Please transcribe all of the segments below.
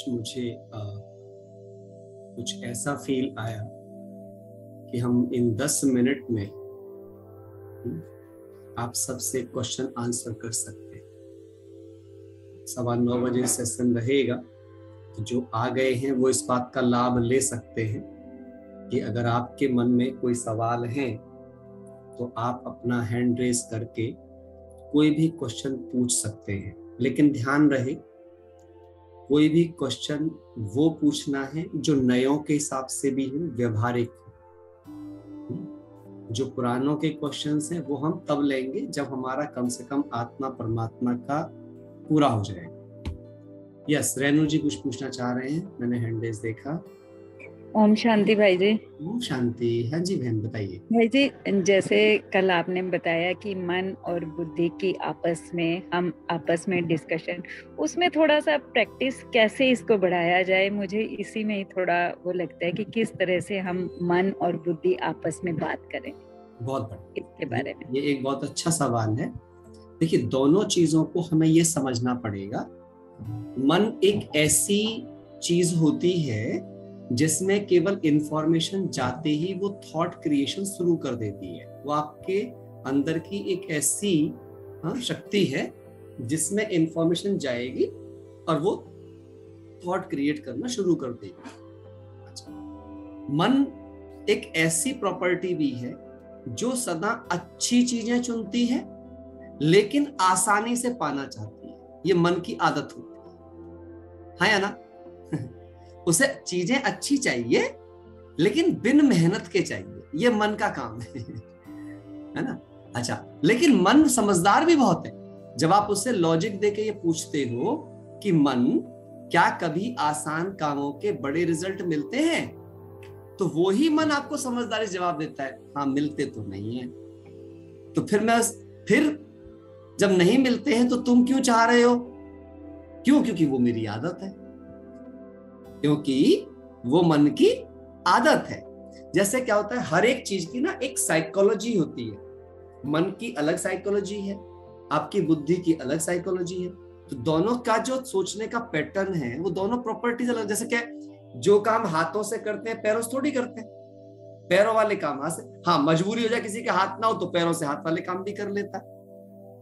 आज मुझे कुछ ऐसा फील आया कि हम इन 10 मिनट में आप सबसे क्वेश्चन आंसर कर सकते हैं। 9:15 बजे सेशन रहेगा, तो जो आ गए हैं वो इस बात का लाभ ले सकते हैं कि अगर आपके मन में कोई सवाल है तो आप अपना हैंड रेस करके कोई भी क्वेश्चन पूछ सकते हैं। लेकिन ध्यान रहे, कोई भी क्वेश्चन वो पूछना है जो नयों के हिसाब से भी हो, व्यवहारिक हो। जो पुरानों के क्वेश्चंस हैं वो हम तब लेंगे जब हमारा कम से कम आत्मा परमात्मा का पूरा हो जाएगा। यस, रेणु जी कुछ पूछना चाह रहे हैं, मैंने हैंड रेस देखा। ओम शांति भाई जी। ओम शांति। हाँ जी बहन, बताइए। भाई जी, जैसे कल आपने बताया कि मन और बुद्धि की हम आपस में डिस्कशन, उसमें थोड़ा सा प्रैक्टिस कैसे इसको बढ़ाया जाए, मुझे इसी में ही थोड़ा वो लगता है कि किस तरह से हम मन और बुद्धि आपस में बात करें। बहुत बढ़िया, इसके बारे में ये एक बहुत अच्छा सवाल है। देखिए, दोनों चीजों को हमें ये समझना पड़ेगा। मन एक ऐसी चीज होती है जिसमें केवल इंफॉर्मेशन जाते ही वो थॉट क्रिएशन शुरू कर देती है। वो आपके अंदर की एक ऐसी शक्ति है जिसमें इंफॉर्मेशन जाएगी और वो थॉट क्रिएट करना शुरू कर देगी। अच्छा, मन एक ऐसी प्रॉपर्टी भी है जो सदा अच्छी चीजें चुनती है लेकिन आसानी से पाना चाहती है। ये मन की आदत होती है, हाँ या ना? उसे चीजें अच्छी चाहिए लेकिन बिन मेहनत के चाहिए, ये मन का काम है ना? अच्छा, लेकिन मन समझदार भी बहुत है। जब आप उससे लॉजिक देके ये पूछते हो कि मन, क्या कभी आसान कामों के बड़े रिजल्ट मिलते हैं, तो वो ही मन आपको समझदारी से जवाब देता है, हाँ मिलते तो नहीं है। तो फिर जब नहीं मिलते हैं तो तुम क्यों चाह रहे हो? क्यों? क्योंकि वो मेरी आदत है, क्योंकि वो मन की आदत है। जैसे क्या होता है, हर एक चीज की ना एक साइकोलॉजी होती है। मन की अलग साइकोलॉजी है, आपकी बुद्धि की अलग साइकोलॉजी है। तो दोनों का जो सोचने का पैटर्न है वो दोनों प्रॉपर्टीज अलग। जैसे क्या, जो काम हाथों से करते हैं पैरों से थोड़ी करते हैं। पैरों वाले काम हाथ से, हाँ मजबूरी हो जाए किसी के हाथ ना हो तो पैरों से हाथ वाले काम भी कर लेता है।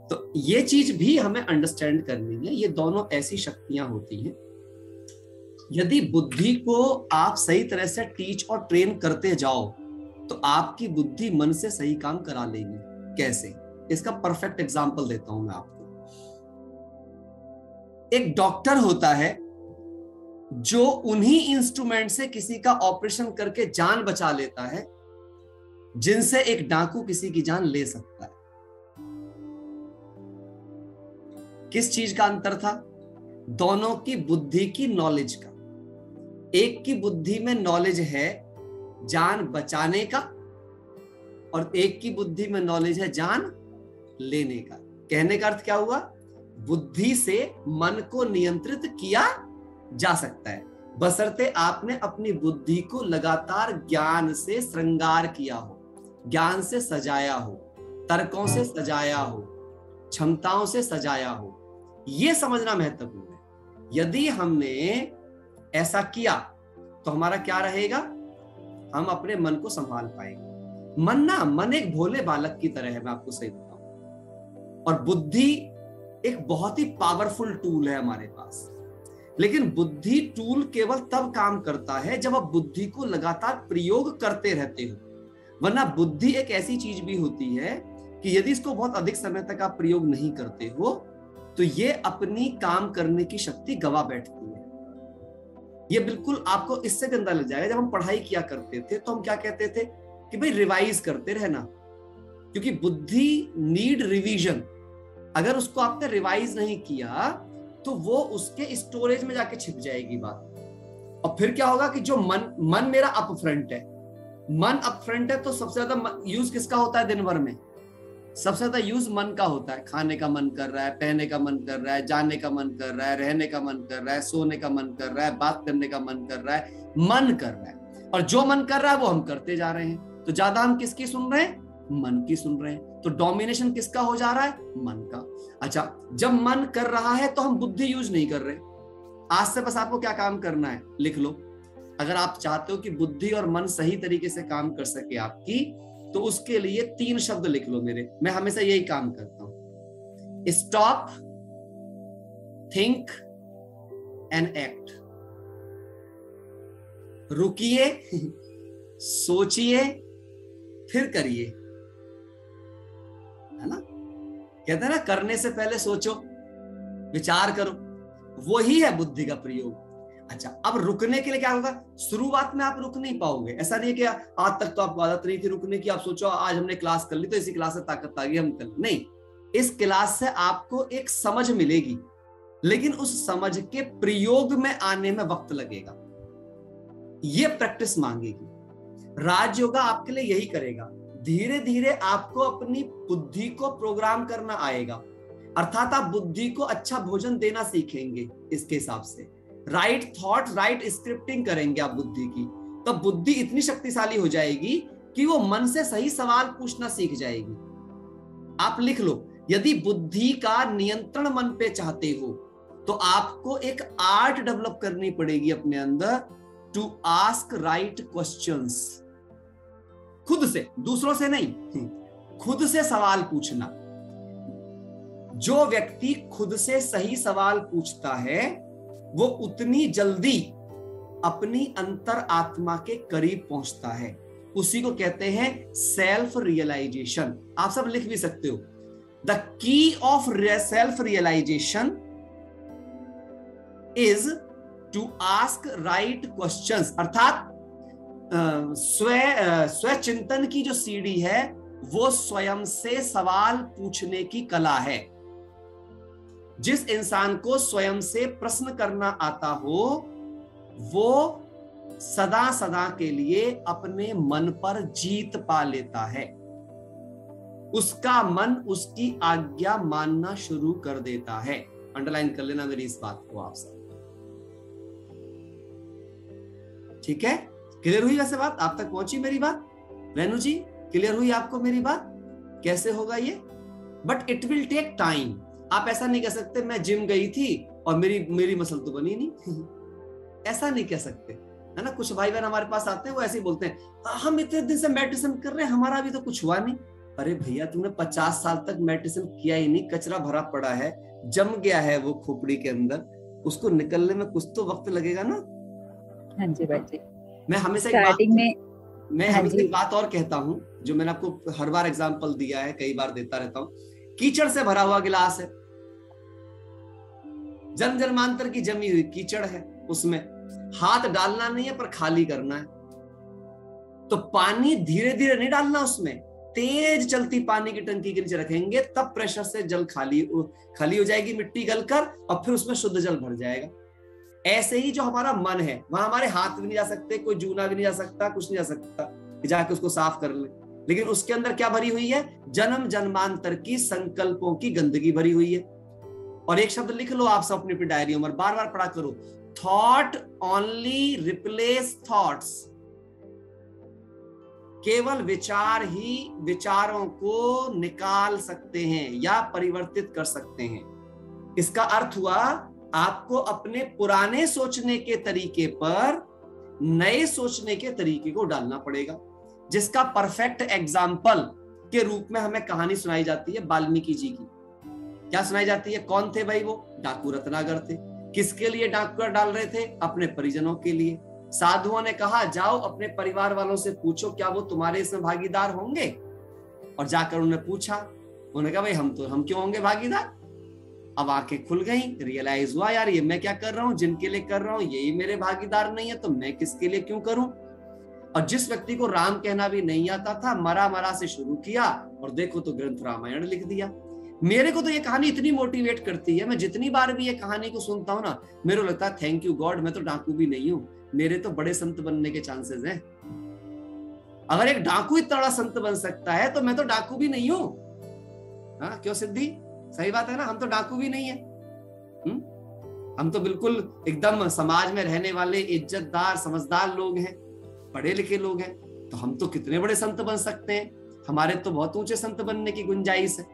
तो ये चीज भी हमें अंडरस्टैंड करनी है। ये दोनों ऐसी शक्तियां होती हैं। यदि बुद्धि को आप सही तरह से टीच और ट्रेन करते जाओ तो आपकी बुद्धि मन से सही काम करा लेगी। कैसे? इसका परफेक्ट एग्जांपल देता हूं मैं आपको। एक डॉक्टर होता है जो उन्हीं इंस्ट्रूमेंट से किसी का ऑपरेशन करके जान बचा लेता है जिनसे एक डाकू किसी की जान ले सकता है। किस चीज का अंतर था? दोनों की बुद्धि की नॉलेज का। एक की बुद्धि में नॉलेज है जान बचाने का और एक की बुद्धि में नॉलेज है जान लेने का। कहने का अर्थ क्या हुआ? बुद्धि से मन को नियंत्रित किया जा सकता है, बशर्ते आपने अपनी बुद्धि को लगातार ज्ञान से श्रृंगार किया हो, ज्ञान से सजाया हो, तर्कों से सजाया हो, क्षमताओं से सजाया हो। यह समझना महत्वपूर्ण है। यदि हमने ऐसा किया तो हमारा क्या रहेगा? हम अपने मन को संभाल पाएंगे। मन एक भोले बालक की तरह है, मैं आपको सही बताऊं, और बुद्धि एक बहुत ही पावरफुल टूल है हमारे पास। लेकिन बुद्धि टूल केवल तब काम करता है जब आप बुद्धि को लगातार प्रयोग करते रहते हो। वरना बुद्धि एक ऐसी चीज भी होती है कि यदि इसको बहुत अधिक समय तक आप प्रयोग नहीं करते हो तो ये अपनी काम करने की शक्ति गवा बैठती है। ये बिल्कुल आपको इससे भी अंदाजा लग जाएगा। जब हम पढ़ाई किया करते थे तो हम क्या कहते थे कि भाई रिवाइज करते रहना, क्योंकि बुद्धि नीड रिवीजन। अगर उसको आपने रिवाइज नहीं किया तो वो उसके स्टोरेज में जाके छिप जाएगी बात। और फिर क्या होगा कि जो मन मेरा अप फ्रंट है, मन अप फ्रंट है तो सबसे ज्यादा यूज किसका होता है दिन भर में? सबसे ज्यादा यूज मन का होता है। खाने का मन कर रहा है, पहनने का मन कर रहा है, जाने का मन कर रहा है, रहने का मन कर रहा है, सोने का मन कर रहा है, बात करने का मन कर रहा है, मन कर रहा है। और जो मन कर रहा है वो हम करते जा रहे हैं। तो ज्यादा हम किसकी सुन रहे हैं? मन की सुन रहे हैं। तो डोमिनेशन किसका हो जा रहा है? मन का। अच्छा, जब मन कर रहा है तो हम बुद्धि यूज नहीं कर रहे, आज से बस आपको क्या काम करना है, लिख लो। अगर आप चाहते हो कि बुद्धि और मन सही तरीके से काम कर सके आपकी, तो उसके लिए 3 शब्द लिख लो मेरे। मैं हमेशा यही काम करता हूं, स्टॉप, थिंक एंड एक्ट। रुकिए, सोचिए, फिर करिए, है ना। कहते हैं ना, करने से पहले सोचो, विचार करो, वही है बुद्धि का प्रयोग। अच्छा, अब रुकने के लिए क्या होगा? शुरुआत में आप रुक नहीं पाओगे। ऐसा नहीं है कि आज तक तो आपको आदत नहीं थी रुकने की, आप सोचो आज हमने क्लास कर ली तो इसी क्लास से ताकत आ गई, हम कर नहीं। इस क्लास से आपको एक समझ मिलेगी, लेकिन उस समझ के प्रयोग में आने में वक्त लगेगा, ये प्रैक्टिस मांगेगी। राजयोगा आपके लिए यही करेगा। धीरे धीरे आपको अपनी बुद्धि को प्रोग्राम करना आएगा, अर्थात आप बुद्धि को अच्छा भोजन देना सीखेंगे। इसके हिसाब से राइट थॉट, राइट स्क्रिप्टिंग करेंगे आप बुद्धि की, तब बुद्धि इतनी शक्तिशाली हो जाएगी कि वो मन से सही सवाल पूछना सीख जाएगी। आप लिख लो, यदि बुद्धि का नियंत्रण मन पे चाहते हो तो आपको एक आर्ट डेवलप करनी पड़ेगी अपने अंदर, टू आस्क राइट क्वेश्चंस। खुद से, दूसरों से नहीं, खुद से सवाल पूछना। जो व्यक्ति खुद से सही सवाल पूछता है वो उतनी जल्दी अपनी अंतर आत्मा के करीब पहुंचता है। उसी को कहते हैं सेल्फ रियलाइजेशन। आप सब लिख भी सकते हो, the key of self realization is to ask right questions. अर्थात स्व चिंतन की जो सीढ़ी है वो स्वयं से सवाल पूछने की कला है। जिस इंसान को स्वयं से प्रश्न करना आता हो वो सदा सदा के लिए अपने मन पर जीत पा लेता है। उसका मन उसकी आज्ञा मानना शुरू कर देता है। अंडरलाइन कर लेना मेरी इस बात को आप सब, ठीक है। क्लियर हुई वैसे बात? आप तक पहुंची मेरी बात? रेनू जी, क्लियर हुई आपको मेरी बात? कैसे होगा ये? But it will take time. आप ऐसा नहीं कह सकते मैं जिम गई थी और मेरी मसल तो बनी नहीं ऐसा नहीं कह सकते, है ना। कुछ भाई बहन हमारे पास आते हैं, वो ऐसे ही बोलते हैं हम इतने दिन से मेडिटेशन कर रहे हैं, हमारा अभी तो कुछ हुआ नहीं। अरे भैया, तुमने 50 साल तक मेडिटेशन किया ही नहीं, कचरा भरा पड़ा है, जम गया है वो खोपड़ी के अंदर, उसको निकलने में कुछ तो वक्त लगेगा ना। हाँ जी भाई जी। मैं हमेशा एक बात और कहता हूं, जो मैंने आपको हर बार एग्जांपल दिया है, कई बार देता रहता हूं। कीचड़ से भरा हुआ गिलास है, जन्म जन्मांतर की जमी हुई कीचड़ है, उसमें हाथ डालना नहीं है पर खाली करना है। तो पानी धीरे धीरे नहीं डालना, उसमें तेज चलती पानी की टंकी के नीचे रखेंगे, तब प्रेशर से जल खाली हो जाएगी, मिट्टी गलकर, और फिर उसमें शुद्ध जल भर जाएगा। ऐसे ही जो हमारा मन है, वहां हमारे हाथ भी नहीं जा सकते, कोई जूना भी नहीं जा सकता, कुछ नहीं जा सकता कि जाके उसको साफ कर ले। लेकिन उसके अंदर क्या भरी हुई है? जन्म जन्मांतर की संकल्पों की गंदगी भरी हुई है। और एक शब्द लिख लो आप सब अपनी डायरियों में, बार बार पढ़ा करो, थॉट ओनली रिप्लेस थॉट्स। केवल विचार ही विचारों को निकाल सकते हैं या परिवर्तित कर सकते हैं। इसका अर्थ हुआ आपको अपने पुराने सोचने के तरीके पर नए सोचने के तरीके को डालना पड़ेगा, जिसका परफेक्ट एग्जाम्पल के रूप में हमें कहानी सुनाई जाती है वाल्मीकि जी की। क्या सुनाई जाती है? कौन थे भाई वो? डाकू रत्नाकर थे। किसके लिए डाकू डाल रहे थे? अपने परिजनों के लिए। साधुओं ने कहा जाओ अपने परिवार वालों से पूछो क्या वो तुम्हारे इसमें भागीदार होंगे। और जाकर उन्होंने पूछा, उन्होंने कहा भाई हम क्यों होंगे भागीदार। अब आंखें खुल गई, रियलाइज हुआ यार ये मैं क्या कर रहा हूं, जिनके लिए कर रहा हूं यही मेरे भागीदार नहीं है, तो मैं किसके लिए क्यों करूं। और जिस व्यक्ति को राम कहना भी नहीं आता था, मरा से शुरू किया और देखो तो ग्रंथ रामायण लिख दिया। मेरे को तो ये कहानी इतनी मोटिवेट करती है, मैं जितनी बार भी ये कहानी को सुनता हूं ना, मेरे को लगता है थैंक यू गॉड, मैं तो डाकू भी नहीं हूं, मेरे तो बड़े संत बनने के चांसेस हैं। अगर एक डाकू इतना बड़ा संत बन सकता है तो मैं तो डाकू भी नहीं हूं। हाँ क्यों सिद्धि? सही बात है ना, हम तो डाकू भी नहीं है। हम तो बिल्कुल एकदम समाज में रहने वाले इज्जतदार समझदार लोग हैं, पढ़े लिखे लोग हैं। तो हम तो कितने बड़े संत बन सकते हैं, हमारे तो बहुत ऊंचे संत बनने की गुंजाइश है।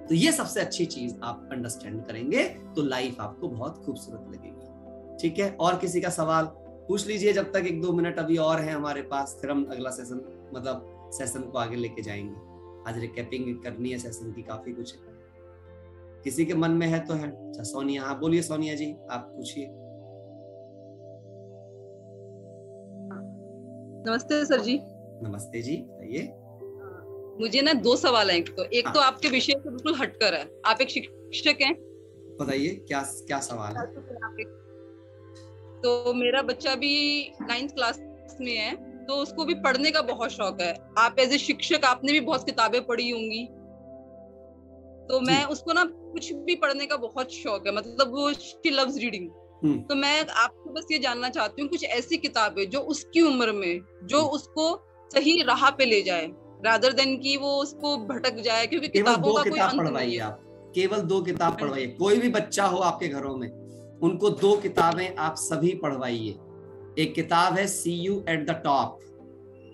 तो ये सबसे अच्छी चीज आप अंडरस्टैंड करेंगे तो लाइफ आपको बहुत खूबसूरत लगेगी। ठीक है, और किसी का सवाल पूछ लीजिए जब तक 1-2 मिनट अभी और है हमारे पास, फिर हम अगला सेशन मतलब सेशन को आगे लेके जाएंगे। आज रिकैपिंग करनी है सेशन की, काफी कुछ है। किसी के मन में है तो है। अच्छा सोनिया, हाँ बोलिए सोनिया जी, आप पूछिए। नमस्ते सर जी। नमस्ते जी, बताइए। मुझे ना 2 सवाल हैं। एक तो आपके विषय से बिल्कुल हटकर है, आप एक शिक्षक हैं। बताइए क्या सवाल है। तो मेरा बच्चा भी 9th क्लास में है, तो उसको भी पढ़ने का बहुत शौक है। आप एज ए शिक्षक आपने भी बहुत किताबें पढ़ी होंगी, तो मैं उसको ना कुछ भी पढ़ने का बहुत शौक है, मतलब वो शी लव्स रीडिंग। तो मैं आपको बस ये जानना चाहती हूँ कुछ ऐसी किताबें जो उसकी उम्र में जो उसको सही राह पे ले जाए, रादर देन कि वो उसको भटक जाए, क्योंकि किताबों का कोई अंत नहीं है। आप केवल 2 किताब पढ़वाइए। कोई भी बच्चा हो आपके घरों में, उनको 2 किताबें आप सभी पढ़वाइए। एक किताब है see you at the top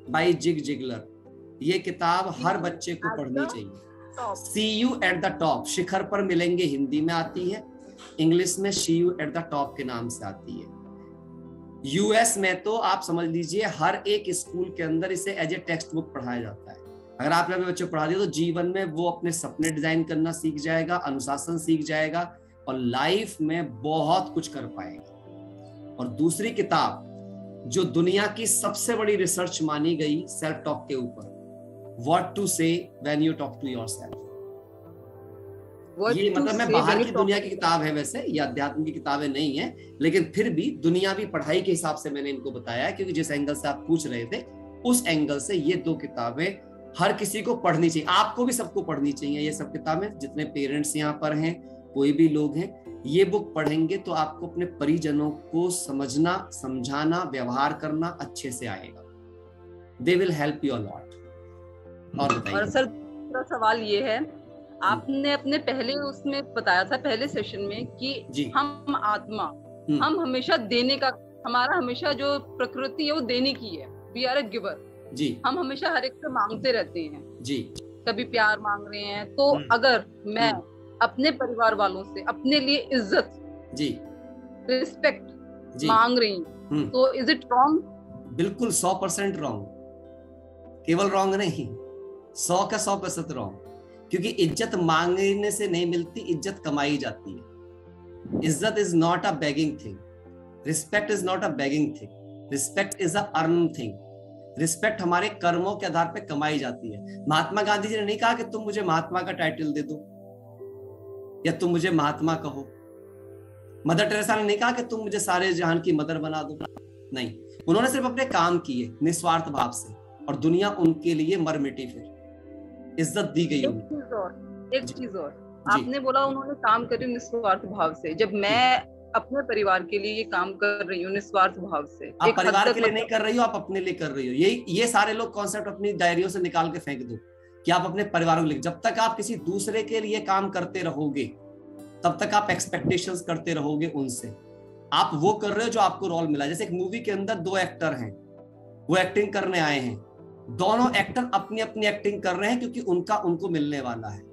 by Zig Ziglar. ये किताब हर बच्चे को पढ़नी चाहिए। See you at the top, शिखर पर मिलेंगे हिंदी में आती है, इंग्लिश में see you at the top के नाम से आती है। यूएस में तो आप समझ लीजिए हर एक स्कूल के अंदर इसे एज ए टेक्स्ट बुक पढ़ाया जाता है। अगर आपने अपने बच्चों को पढ़ा दिया तो जीवन में वो अपने सपने डिजाइन करना सीख जाएगा, अनुशासन सीख जाएगा और लाइफ में बहुत कुछ कर पाएगा। और दूसरी किताब जो दुनिया की सबसे बड़ी रिसर्च मानी गई सेल्फ टॉक के ऊपर, what to say when you talk to yourself. ये मतलब मैं बाहर की दुनिया की किताब है, वैसे ये अध्यात्म की किताबें नहीं है, लेकिन फिर भी दुनियावी पढ़ाई के हिसाब से मैंने इनको बताया है, क्योंकि जिस एंगल से आप पूछ रहे थे उस एंगल से ये 2 किताबें हर किसी को पढ़नी चाहिए। आपको भी सबको पढ़नी चाहिए ये सब किताबें। जितने पेरेंट्स यहाँ पर हैं, कोई भी लोग हैं, ये बुक पढ़ेंगे तो आपको अपने परिजनों को समझना, समझाना, व्यवहार करना अच्छे से आएगा। They will help you a lot. और बताइए। और सर दूसरा सवाल ये है, आपने अपने पहले उसमें बताया था, पहले सेशन में, कि हम आत्मा, हम हमेशा देने का, हमारा हमेशा जो प्रकृति है वो देने की है। वी आर अ गिवर जी। हम हमेशा हर एक से मांगते रहते हैं जी। कभी प्यार मांग रहे हैं, तो अगर मैं अपने परिवार वालों से अपने लिए इज्जत जी, रिस्पेक्ट मांग रही हूँ, तो इज इट रॉन्ग? बिल्कुल 100% रॉन्ग। केवल रॉन्ग नहीं, 100 का 100% रॉन्ग। क्योंकि इज्जत मांगने से नहीं मिलती, इज्जत कमाई जाती है। इज्जत is not a begging thing, respect is not a begging thing, respect is a earn thing. Respect हमारे कर्मों के आधार पर कमाई जाती है। महात्मा गांधी जी ने नहीं कहा कि तुम मुझे महात्मा का टाइटल दे दो या तुम मुझे महात्मा कहो। मदर टेरेसा ने नहीं कहा कि तुम मुझे सारे जहान की मदर बना दो। नहीं, उन्होंने सिर्फ अपने काम किए निस्वार्थ भाव से, और दुनिया उनके लिए मर मिटी, फिर इज्जत दी गई उनको। एक चीज और आपने बोला उन्होंने काम करे निस्वार्थ भाव से। जब मैं अपने परिवार के लिए ये काम कर रही हूँ निस्वार्थ भाव से, आप परिवार के लिए नहीं कर रही हो, आप अपने लिए कर रही हो। ये सारे लोग कॉन्सेप्ट अपनी डायरियों से निकाल के फेंक दो कि आप अपने परिवार को लिए। जब तक आप किसी दूसरे के लिए काम करते रहोगे तब तक आप एक्सपेक्टेशंस करते रहोगे उनसे। आप वो कर रहे हो जो आपको रोल मिला। जैसे एक मूवी के अंदर 2 एक्टर हैं, वो एक्टिंग करने आए हैं, दोनों एक्टर अपनी अपनी एक्टिंग कर रहे हैं क्योंकि उनको मिलने वाला है।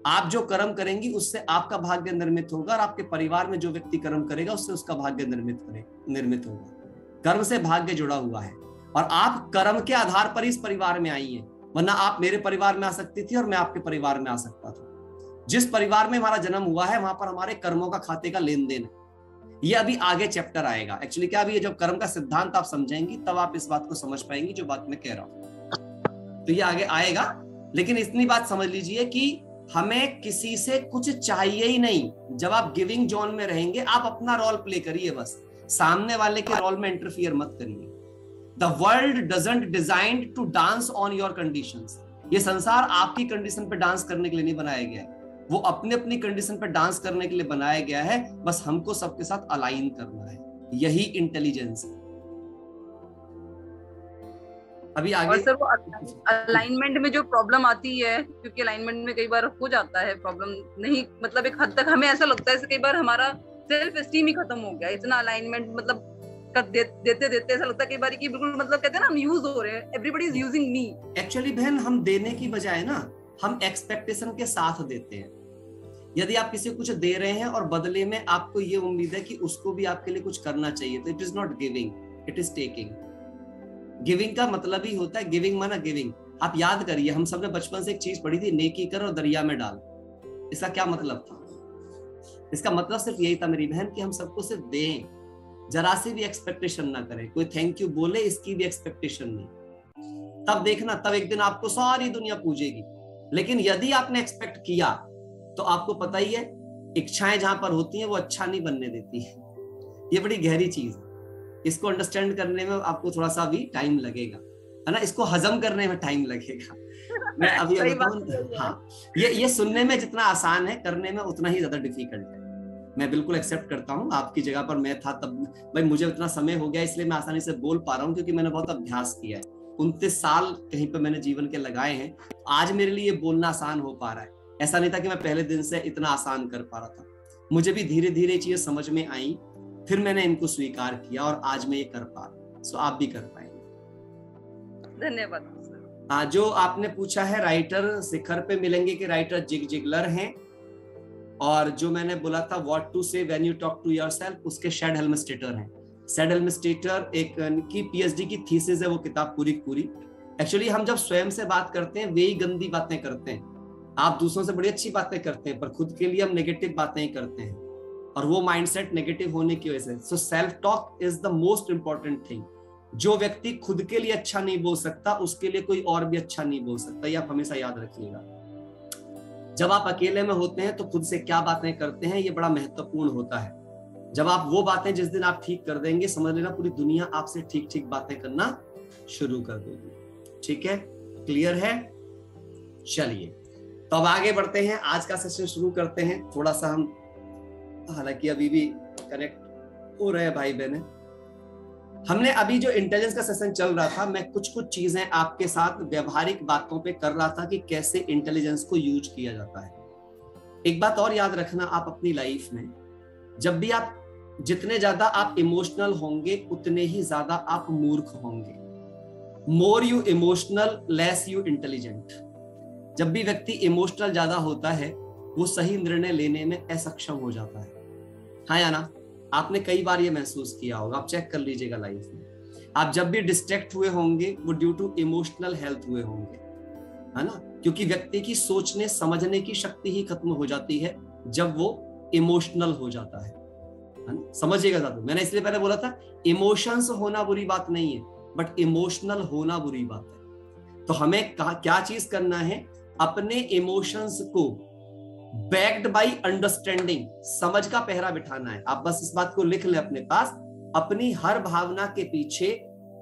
आप जो कर्म करेंगी उससे आपका भाग्य निर्मित होगा, और आपके परिवार में जो व्यक्ति कर्म करेगा उससे उसका भाग्य निर्मित होगा। कर्म से भाग्य जुड़ा हुआ है, और आप कर्म के आधार पर इस परिवार में आई हैं, वरना आप मेरे परिवार में आ सकती थी और मैं आपके परिवार में आ सकता था। जिस परिवार में हमारा जन्म हुआ है वहां पर हमारे कर्मों का खाते का लेन देन है। ये अभी आगे चैप्टर आएगा। एक्चुअली क्या, अभी जब कर्म का सिद्धांत आप समझेंगी तब आप इस बात को समझ पाएंगी जो बात मैं कह रहा हूं। तो ये आगे आएगा, लेकिन इतनी बात समझ लीजिए कि हमें किसी से कुछ चाहिए ही नहीं। जब आप गिविंग जोन में रहेंगे, आप अपना रोल प्ले करिए, बस सामने वाले के रोल में इंटरफियर मत करिए। The world doesn't designed to dance on your conditions. ये संसार आपकी कंडीशन पे डांस करने के लिए नहीं बनाया गया है, वो अपने अपनी कंडीशन पे डांस करने के लिए बनाया गया है। बस हमको सबके साथ अलाइन करना है, यही इंटेलिजेंस है। अभी आगे। और सर वो अलाइनमेंट में जो प्रॉब्लम आती है, क्योंकि अलाइनमेंट में कई बार हो जाता है प्रॉब्लम, नहीं मतलब एक हद तक हमें ऐसा लगता है कई बार हमारा सेल्फ एस्टीम ही खत्म हो गया, इतना अलाइनमेंट मतलब देते ऐसा लगता है कई बार कि बिल्कुल मतलब कहते हैं ना हम यूज हो रहे हैं, everybody is using me. Actually बहन, हम देने की बजाय ना हम एक्सपेक्टेशन के साथ देते हैं। यदि आप किसी को कुछ दे रहे हैं और बदले में आपको ये उम्मीद है कि उसको भी आपके लिए कुछ करना चाहिए, तो it is not giving, it is taking. Giving का मतलब ही होता है, गिविंग माना गिविंग। आप याद करिए, हम सबने बचपन से एक चीज पढ़ी थी, नेकी कर और दरिया में डाल। इसका क्या मतलब था? इसका मतलब सिर्फ यही था मेरी बहन कि हम सबको सिर्फ दें, जरा सी भी एक्सपेक्टेशन ना करें, कोई थैंक यू बोले इसकी भी एक्सपेक्टेशन नहीं। तब देखना, तब एक दिन आपको सारी दुनिया पूजेगी। लेकिन यदि आपने एक्सपेक्ट किया तो आपको पता ही है, इच्छाएं जहां पर होती हैं वो अच्छा नहीं बनने देती है। ये बड़ी गहरी चीज है, इसको अंडरस्टैंड करने में आपको थोड़ा सा भी टाइम लगेगा, है ना, इसको हजम करने में टाइम लगेगा। मैं अभी बताऊं, हाँ, ये सुनने में जितना आसान है, करने में उतना ही ज्यादा डिफिकल्ट है। मैं बिल्कुल एक्सेप्ट करता हूँ, आपकी जगह पर मैं था तब, भाई मुझे उतना समय हो गया इसलिए मैं आसानी से बोल पा रहा हूँ, क्योंकि मैंने बहुत अभ्यास किया है। 29 साल कहीं पे मैंने जीवन के लगाए हैं, आज मेरे लिए बोलना आसान हो पा रहा है। ऐसा नहीं था कि मैं पहले दिन से इतना आसान कर पा रहा था, मुझे भी धीरे धीरे चीजें समझ में आई, फिर मैंने इनको स्वीकार किया और आज मैं ये कर पा रहा हूँ। सो आप भी कर पाएंगे। धन्यवाद। जो आपने पूछा है, राइटर शिखर पे मिलेंगे कि राइटर जिग जिगलर हैं, और जो मैंने बोला था what to say when you talk to yourself, उसके शैड हेल्मस्टेटर हैं। शैड हेल्मस्टेटर एक की पीएचडी की थीसिस है, वो किताब पूरी पूरी। एक्चुअली हम जब स्वयं से बात करते हैं वे ही गंदी बातें करते हैं। आप दूसरों से बड़ी अच्छी बातें करते हैं, पर खुद के लिए हम नेगेटिव बातें ही करते हैं, और वो माइंडसेट नेगेटिव होने की वजह से। So self talk is the most important thing. जो व्यक्ति खुद के लिए अच्छा नहीं बोल सकता, उसके लिए कोई और भी अच्छा नहीं बोल सकता। ये आप हमेशा याद रखिएगा। जब आप अकेले में होते हैं तो खुद से क्या बातें करते हैं, ये बड़ा महत्वपूर्ण होता है। जब आप वो बातें जिस दिन आप ठीक कर देंगे, समझ लेना पूरी दुनिया आपसे ठीक ठीक बातें करना शुरू कर देगी। ठीक है, क्लियर है? चलिए, तो अब आगे बढ़ते हैं, आज का सेशन शुरू करते हैं। थोड़ा सा हम, हालांकि अभी भी कनेक्ट हो रहे हैं भाई बहने। हमने अभी जो इंटेलिजेंस का सेशन चल रहा था, मैं कुछ कुछ चीजें आपके साथ व्यवहारिक बातों पे कर रहा था कि कैसे इंटेलिजेंस को यूज किया जाता है। एक बात और याद रखना, आप अपनी लाइफ में जब भी आप, जितने ज्यादा आप इमोशनल होंगे उतने ही ज्यादा आप मूर्ख होंगे। More you emotional less you intelligent. जब भी व्यक्ति इमोशनल ज्यादा होता है, वो सही निर्णय लेने में असक्षम हो जाता है। हाँ या ना? आपने कई बार ये महसूस किया होगा, आप चेक कर लीजिएगा लाइफ में। आप जब भी डिस्ट्रैक्ट हुए होंगे, वो ड्यू टू इमोशनल हेल्थ हुए होंगे, है ना? क्योंकि व्यक्ति की सोचने समझने की शक्ति ही खत्म हो जाती है जब वो इमोशनल हो जाता है ना? समझिएगा साथी, मैंने इसलिए पहले बोला था इमोशंस होना बुरी बात नहीं है, बट इमोशनल होना बुरी बात है। तो हमें क्या चीज करना है? अपने इमोशंस को बैक्ड बाय अंडरस्टैंडिंग, समझ का पहरा बिठाना है। आप बस इस बात को लिख ले अपने पास, अपनी हर भावना के पीछे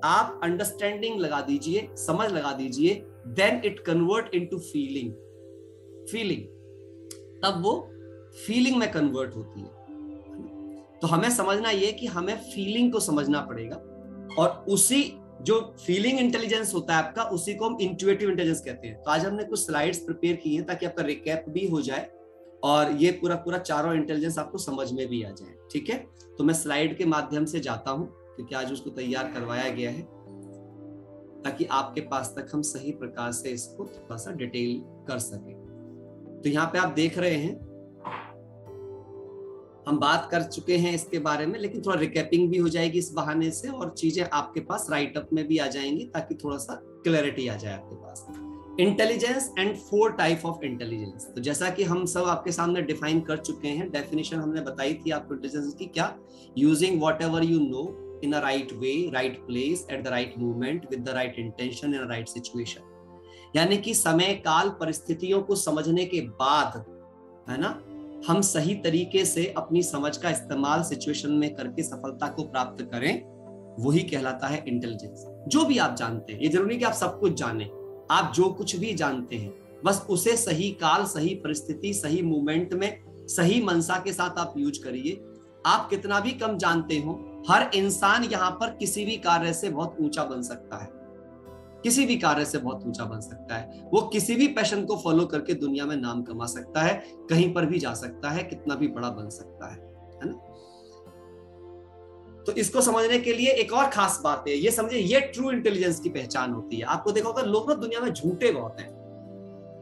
आप अंडरस्टैंडिंग लगा दीजिए, समझ लगा दीजिए, then it convert into feeling. Feeling तब वो फीलिंग में कन्वर्ट होती है। तो हमें समझना ये कि हमें फीलिंग को समझना पड़ेगा, और उसी जो फीलिंग इंटेलिजेंस होता है आपका, उसी को हम इंट्यूटिव इंटेलिजेंस कहते हैं। तो आज हमने कुछ स्लाइड्स प्रिपेयर की हैं ताकि आपका रिकैप भी हो जाए और ये पूरा चारों इंटेलिजेंस आपको समझ में भी आ जाए। ठीक है, तो मैं स्लाइड के माध्यम से जाता हूं क्योंकि आज उसको तैयार करवाया गया है ताकि आपके पास तक हम सही प्रकार से इसको थोड़ा सा डिटेल कर सके। तो यहाँ पे आप देख रहे हैं, हम बात कर चुके हैं इसके बारे में, लेकिन थोड़ा रिकैपिंग भी हो जाएगी इस बहाने से, और चीजें आपके पास राइट अप में भी आ जाएंगी ताकि थोड़ा सा क्लैरिटी आ जाए आपके पास। Intelligence and 4 type of intelligence. तो जैसा कि हम सब आपके सामने डिफाइन कर चुके हैं, डेफिनेशन हमने बताई थी आपको इंटेलिजेंस की, क्या? Using what ever you know in a right way, right place, at the right moment, with the right intention, in a right situation. यानी कि समय काल परिस्थितियों को समझने के बाद, है ना, हम सही तरीके से अपनी समझ का इस्तेमाल सिचुएशन में करके सफलता को प्राप्त करें, वही कहलाता है इंटेलिजेंस। जो भी आप जानते हैं, ये जरूरी कि आप सब कुछ जानें, आप जो कुछ भी जानते हैं बस उसे सही काल, सही परिस्थिति, सही मोमेंट में सही मनसा के साथ आप यूज करिए। आप कितना भी कम जानते हो, हर इंसान यहाँ पर किसी भी कार्य से बहुत ऊंचा बन सकता है, किसी भी कार्य से बहुत ऊंचा बन सकता है। वो किसी भी पैशन को फॉलो करके दुनिया में नाम कमा सकता है, कहीं पर भी जा सकता है, कितना भी बड़ा बन सकता है ना? तो इसको समझने के लिए एक और खास बात है, ये समझिए, ये ट्रू इंटेलिजेंस की पहचान होती है। आपको देखा होगा लोग ना दुनिया में झूठे बहुत हैं,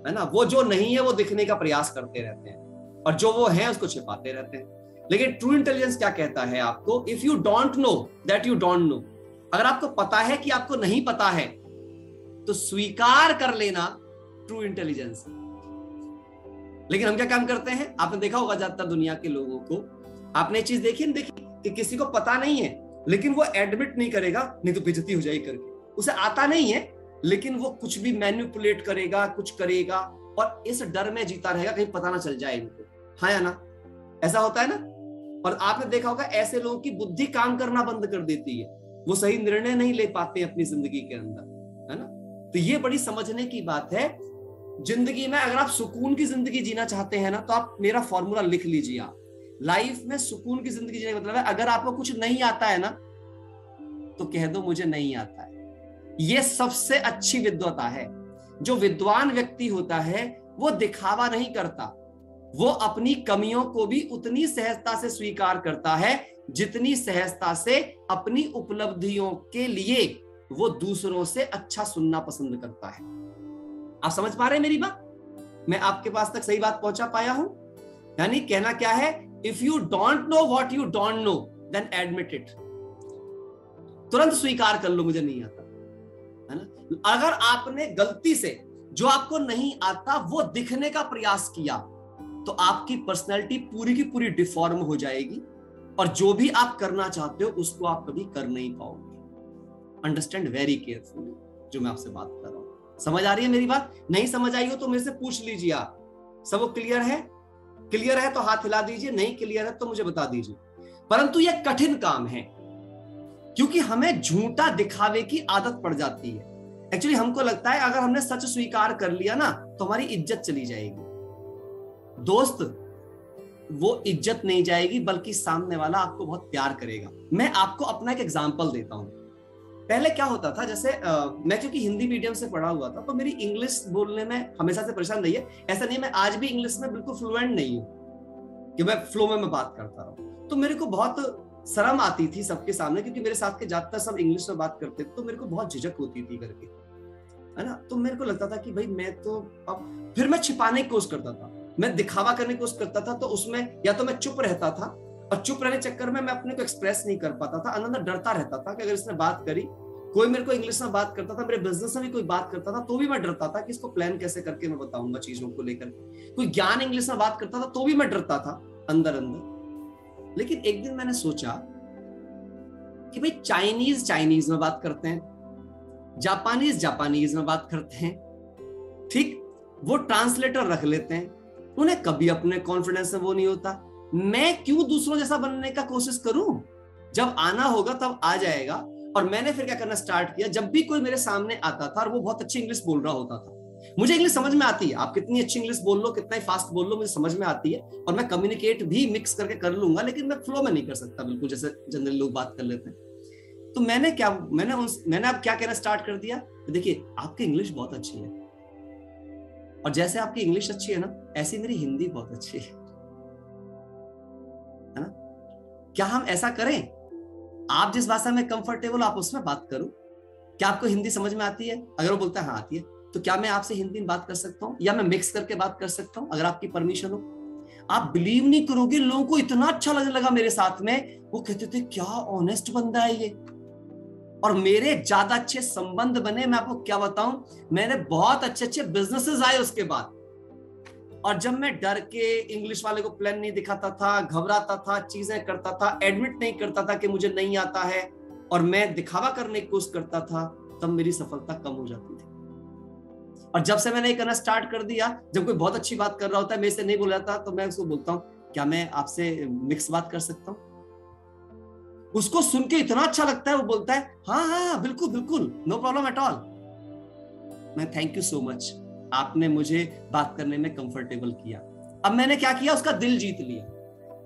है ना? वो जो नहीं है वो दिखने का प्रयास करते रहते हैं। और जो वो है उसको छिपाते रहते हैं। लेकिन ट्रू इंटेलिजेंस क्या कहता है आपको? If you don't know that you don't no, अगर आपको पता है कि आपको नहीं पता है तो स्वीकार कर लेना ट्रू इंटेलिजेंस। लेकिन हम क्या काम करते हैं, आपने देखा होगा ज्यादातर दुनिया के लोगों को, आपने चीज देखी ना, देखी कि किसी को पता नहीं है लेकिन वो एडमिट नहीं करेगा, नहीं तो बेइज्जती हो जाएगी करके। उसे आता नहीं है लेकिन वो कुछ भी मैनिपुलेट करेगा, कुछ करेगा, और इस डर में जीता रहेगा कहीं पता ना चल जाए इनको। हाँ या ना? ऐसा होता है ना? और आपने देखा होगा ऐसे लोगों की बुद्धि काम करना बंद कर देती है, वो सही निर्णय नहीं ले पाते अपनी जिंदगी के अंदर, है ना? तो ये बड़ी समझने की बात है जिंदगी में। अगर आप सुकून की जिंदगी जीना चाहते हैं ना, तो आप मेरा फॉर्मूला लिख लीजिए। आप लाइफ में सुकून की जिंदगी जीने का मतलब है, अगर आपको कुछ नहीं आता है ना तो कह दो मुझे नहीं आता है। ये सबसे अच्छी विद्वता है। जो विद्वान व्यक्ति होता है वो दिखावा नहीं करता, वो अपनी कमियों को भी उतनी सहजता से स्वीकार करता है जितनी सहजता से अपनी उपलब्धियों के लिए वो दूसरों से अच्छा सुनना पसंद करता है। आप समझ पा रहे हैं मेरी बात? मैं आपके पास तक सही बात पहुंचा पाया हूं? यानी कहना क्या है, if you don't know what you don't know then admit it. तुरंत स्वीकार कर लो मुझे नहीं आता, है ना? अगर आपने गलती से जो आपको नहीं आता वो दिखने का प्रयास किया तो आपकी पर्सनैलिटी पूरी की पूरी डिफॉर्म हो जाएगी, और जो भी आप करना चाहते हो उसको आप कभी कर नहीं पाओगे। अंडरस्टैंड वेरी केयरफुली जो मैं आपसे बात कर रहा हूं। समझ आ रही है मेरी बात? नहीं समझ आई हो तो मेरे से पूछ लीजिए आप। सब क्लियर है? क्लियर है तो हाथ हिला दीजिए, नहीं क्लियर है तो मुझे बता दीजिए। परंतु यह कठिन काम है क्योंकि हमें झूठा दिखावे की आदत पड़ जाती है। एक्चुअली हमको लगता है अगर हमने सच स्वीकार कर लिया ना तो हमारी इज्जत चली जाएगी। दोस्त, वो इज्जत नहीं जाएगी बल्कि सामने वाला आपको बहुत प्यार करेगा। मैं आपको अपना एक एग्जांपल देता हूं। पहले क्या होता था, जैसे मैं क्योंकि हिंदी मीडियम से पढ़ा हुआ था तो मेरी इंग्लिश बोलने में हमेशा से परेशान रही है। ऐसा नहीं, मैं आज भी इंग्लिश में बिल्कुल फ्लुएंट नहीं हूँ कि मैं फ्लो में मैं बात करता रहूं। तो मेरे को बहुत शर्म आती थी सबके सामने, क्योंकि मेरे साथ के ज्यादातर सब इंग्लिश में बात करते थे, तो मेरे को बहुत झिझक होती थी करके, है ना? तो मेरे को लगता था कि भाई मैं तो अब, फिर मैं छिपाने की कोशिश करता था, मैं दिखावा करने की कोशिश करता था। तो उसमें या तो मैं चुप रहता था, और चुप रहने चक्कर में मैं अपने को एक्सप्रेस नहीं कर पाता था। अंदर डरता रहता था कि अगर इसने बात करी, कोई मेरे को इंग्लिश में बात करता था, मेरे बिजनेस में भी कोई बात करता था तो भी मैं डरता था कि इसको प्लान कैसे करके मैं बताऊंगा चीजों को लेकर। कोई ज्ञान इंग्लिश में बात करता था तो भी मैं डरता था अंदर अंदर। लेकिन एक दिन मैंने सोचा कि भाई चाइनीज में बात करते हैं, जापानीज में बात करते हैं, ठीक? वो ट्रांसलेटर रख लेते हैं, उन्हें कभी अपने कॉन्फिडेंस में वो नहीं होता। मैं क्यों दूसरों जैसा बनने का कोशिश करूं? जब आना होगा तब आ जाएगा। और मैंने फिर क्या करना स्टार्ट किया, जब भी कोई मेरे सामने आता था और वो बहुत अच्छी इंग्लिश बोल रहा होता था, मुझे इंग्लिश समझ में आती है, आप कितनी अच्छी इंग्लिश बोल लो, कितना ही फास्ट बोल लो, मुझे समझ में आती है और मैं कम्युनिकेट भी मिक्स करके कर लूंगा, लेकिन मैं फ्लो में नहीं कर सकता बिल्कुल जैसे जनरल लोग बात कर लेते हैं। तो मैंने अब क्या कहना स्टार्ट कर दिया, देखिए आपकी इंग्लिश बहुत अच्छी है, और जैसे आपकी इंग्लिश अच्छी है ना, ऐसी मेरी हिंदी बहुत अच्छी है ना? क्या हम ऐसा करें, आप जिस भाषा में कंफर्टेबल आप उसमें बात करो। क्या आपको हिंदी समझ में आती है? अगर वो बोलता है हाँ आती है, तो क्या मैं आपसे हिंदी में बात कर सकता हूँ, या मैं मिक्स करके बात कर सकता हूँ अगर आपकी परमिशन हो? आप बिलीव नहीं करोगे, लोगों को इतना अच्छा लगने लगा मेरे साथ में, वो कहते थे क्या ऑनेस्ट बंदा है ये, और मेरे ज्यादा अच्छे संबंध बने। मैं आपको क्या बताऊं, मैंने बहुत अच्छे बिजनेसेस आए उसके बाद। और जब मैं डर के इंग्लिश वाले को प्लान नहीं दिखाता था, घबराता था, चीजें करता था, एडमिट नहीं करता था कि मुझे नहीं आता है, और मैं दिखावा करने की कोशिश करता था, तब मेरी सफलता कम हो जाती थी। और जब से मैंने ये करना स्टार्ट कर दिया, जब कोई बहुत अच्छी बात कर रहा होता है, मेरे से नहीं बोल रहा था, तो मैं उसको बोलता हूँ क्या मैं आपसे मिक्स बात कर सकता हूँ? उसको सुन के इतना अच्छा लगता है, वो बोलता है हाँ हाँ बिल्कुल बिल्कुल, नो प्रॉब्लम एट ऑल। मैं थैंक यू सो मच, आपने मुझे बात करने में कंफर्टेबल किया। अब मैंने क्या किया, उसका दिल जीत लिया।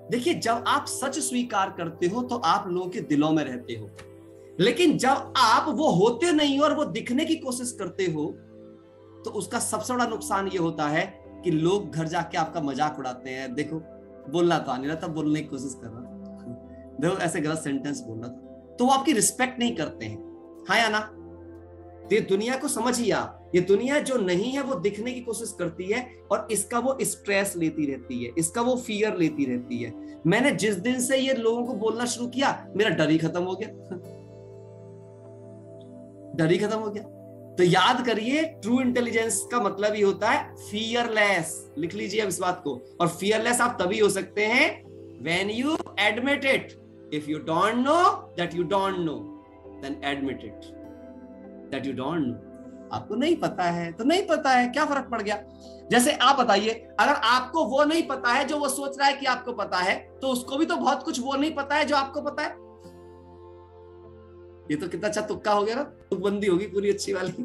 देखिए, जब आप सच स्वीकार करते हो तो आप लोगों के दिलों में रहते हो, लेकिन जब आप वो होते नहीं हो और वो दिखने की कोशिश करते हो तो उसका सबसे बड़ा नुकसान ये होता है कि लोग घर जाके आपका मजाक उड़ाते हैं। देखो, बोलना तो आने रहा था, बोलने की कोशिश कर रहा था, देखो ऐसे गलत सेंटेंस बोल रहा था, तो वो आपकी रिस्पेक्ट नहीं करते हैं। हाँ या ना? तो ये दुनिया को समझिए आप, ये दुनिया जो नहीं है वो दिखने की कोशिश करती है और इसका वो स्ट्रेस लेती रहती है, इसका वो फियर लेती रहती है। मैंने जिस दिन से ये लोगों को बोलना शुरू किया, मेरा डर ही खत्म हो गया, डर ही खत्म हो गया। तो याद करिए, ट्रू इंटेलिजेंस का मतलब ही होता है फियरलेस। लिख लीजिए अब इस बात को। और फियरलेस आप तभी हो सकते हैं when you admit it. If you don't know that you don't know, then admit it that you don't know. आपको नहीं पता है तो नहीं पता है, क्या फर्क पड़ गया। जैसे आप बताइए, अगर आपको वो नहीं पता है जो वो सोच रहा है कि आपको पता है, तो उसको भी तो बहुत कुछ वो नहीं पता है जो आपको पता है। ये तो कितना अच्छा तुक्का हो गया ना, तुकबंदी होगी पूरी अच्छी वाली।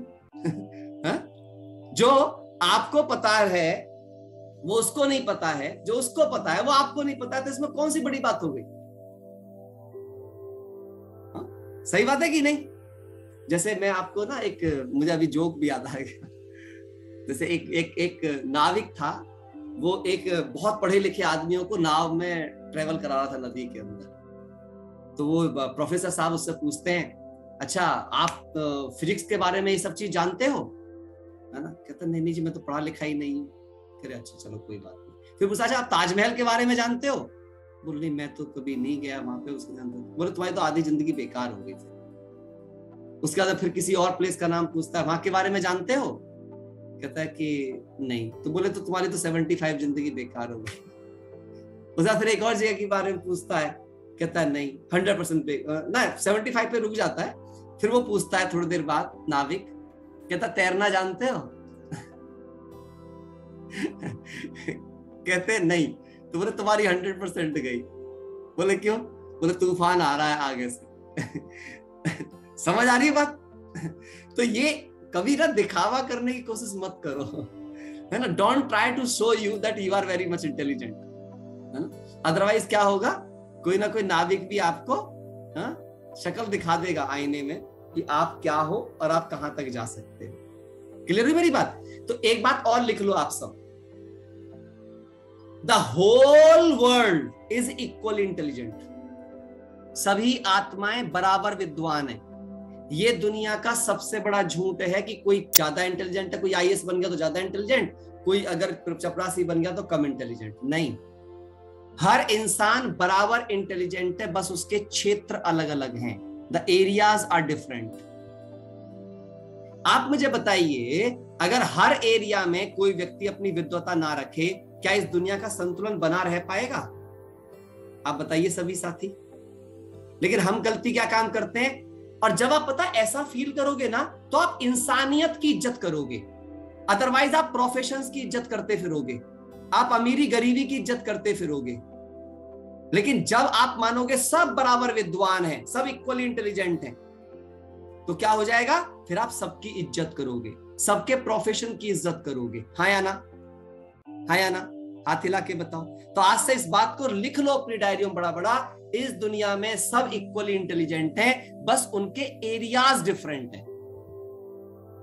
जो आपको पता है वो उसको नहीं पता है, जो उसको पता है वो आपको नहीं पता है, तो इसमें कौन सी बड़ी बात हो गई। सही बात है कि नहीं। जैसे मैं आपको ना मुझे अभी जोक भी याद आ गया। जैसे एक नाविक था, वो एक बहुत पढ़े लिखे आदमियों को नाव में ट्रेवल करा रहा था नदी के अंदर। तो वो प्रोफेसर साहब उससे पूछते हैं, अच्छा आप फिजिक्स के बारे में ये सब चीज जानते हो, है ना। कहता नहीं जी, मैं तो पढ़ा लिखा ही नहीं हूँ। कह रहे अच्छा चलो कोई बात नहीं। फिर पूछा, अच्छा आप ताजमहल के बारे में जानते हो। बोले नहीं, मैं तो कभी नहीं गया वहां पे, उसके जानते। बोले तुम्हारी तो आधी जिंदगी बेकार हो गई थी। उसके बाद फिर किसी और प्लेस का नाम पूछता है, वहां के बारे में जानते हो। कहता है कि नहीं। तो बोले तो तुम्हारी तो 75 जिंदगी बेकार हो गई। उसके बाद फिर एक और जगह के बारे में पूछता है, कहता है नहीं 100% ना, 75 पे रुक जाता है। फिर वो पूछता है थोड़ी देर बाद नाविक, कहता तैरना जानते हो। कहते नहीं। तो बोले तुम्हारी 100% गई। बोले क्यों। बोले तूफान आ रहा है आगे से। समझ आ रही है बात। तो ये कभी ना दिखावा करने की कोशिश मत करो, है ना। Don't try to show you that you are very much intelligent, है ना। अदरवाइज क्या होगा, कोई ना कोई नाविक भी आपको शक्ल दिखा देगा आईने में कि आप क्या हो और आप कहां तक जा सकते हो। क्लियर हुई मेरी बात। तो एक बात और लिख लो आप सब, the whole world is equal intelligent. सभी आत्माएं बराबर विद्वान है। ये दुनिया का सबसे बड़ा झूठ है कि कोई ज्यादा इंटेलिजेंट है, कोई आईएएस बन गया तो ज्यादा इंटेलिजेंट, कोई अगर चपरासी बन गया तो कम इंटेलिजेंट। नहीं, हर इंसान बराबर इंटेलिजेंट है, बस उसके क्षेत्र अलग अलग हैं। The areas are different. आप मुझे बताइए, अगर हर एरिया में कोई व्यक्ति अपनी विद्वता ना रखे, क्या इस दुनिया का संतुलन बना रह पाएगा। आप बताइए सभी साथी। लेकिन हम गलती क्या काम करते हैं, और जब आप पता ऐसा फील करोगे ना, तो आप इंसानियत की इज्जत करोगे। अदरवाइज आप प्रोफेशंस की इज्जत करते फिरोगे, आप अमीरी गरीबी की इज्जत करते फिरोगे। लेकिन जब आप मानोगे सब बराबर विद्वान हैं, सब इक्वली इंटेलिजेंट हैं, तो क्या हो जाएगा, फिर आप सबकी इज्जत करोगे, सबके प्रोफेशन की इज्जत करोगे। हाँ या ना, हाँ या ना, हाथ हिला के बताओ। तो आज से इस बात को लिख लो अपनी डायरियों में बड़ा बड़ा, इस दुनिया में सब इक्वली इंटेलिजेंट हैं, बस उनके एरियाज डिफरेंट हैं।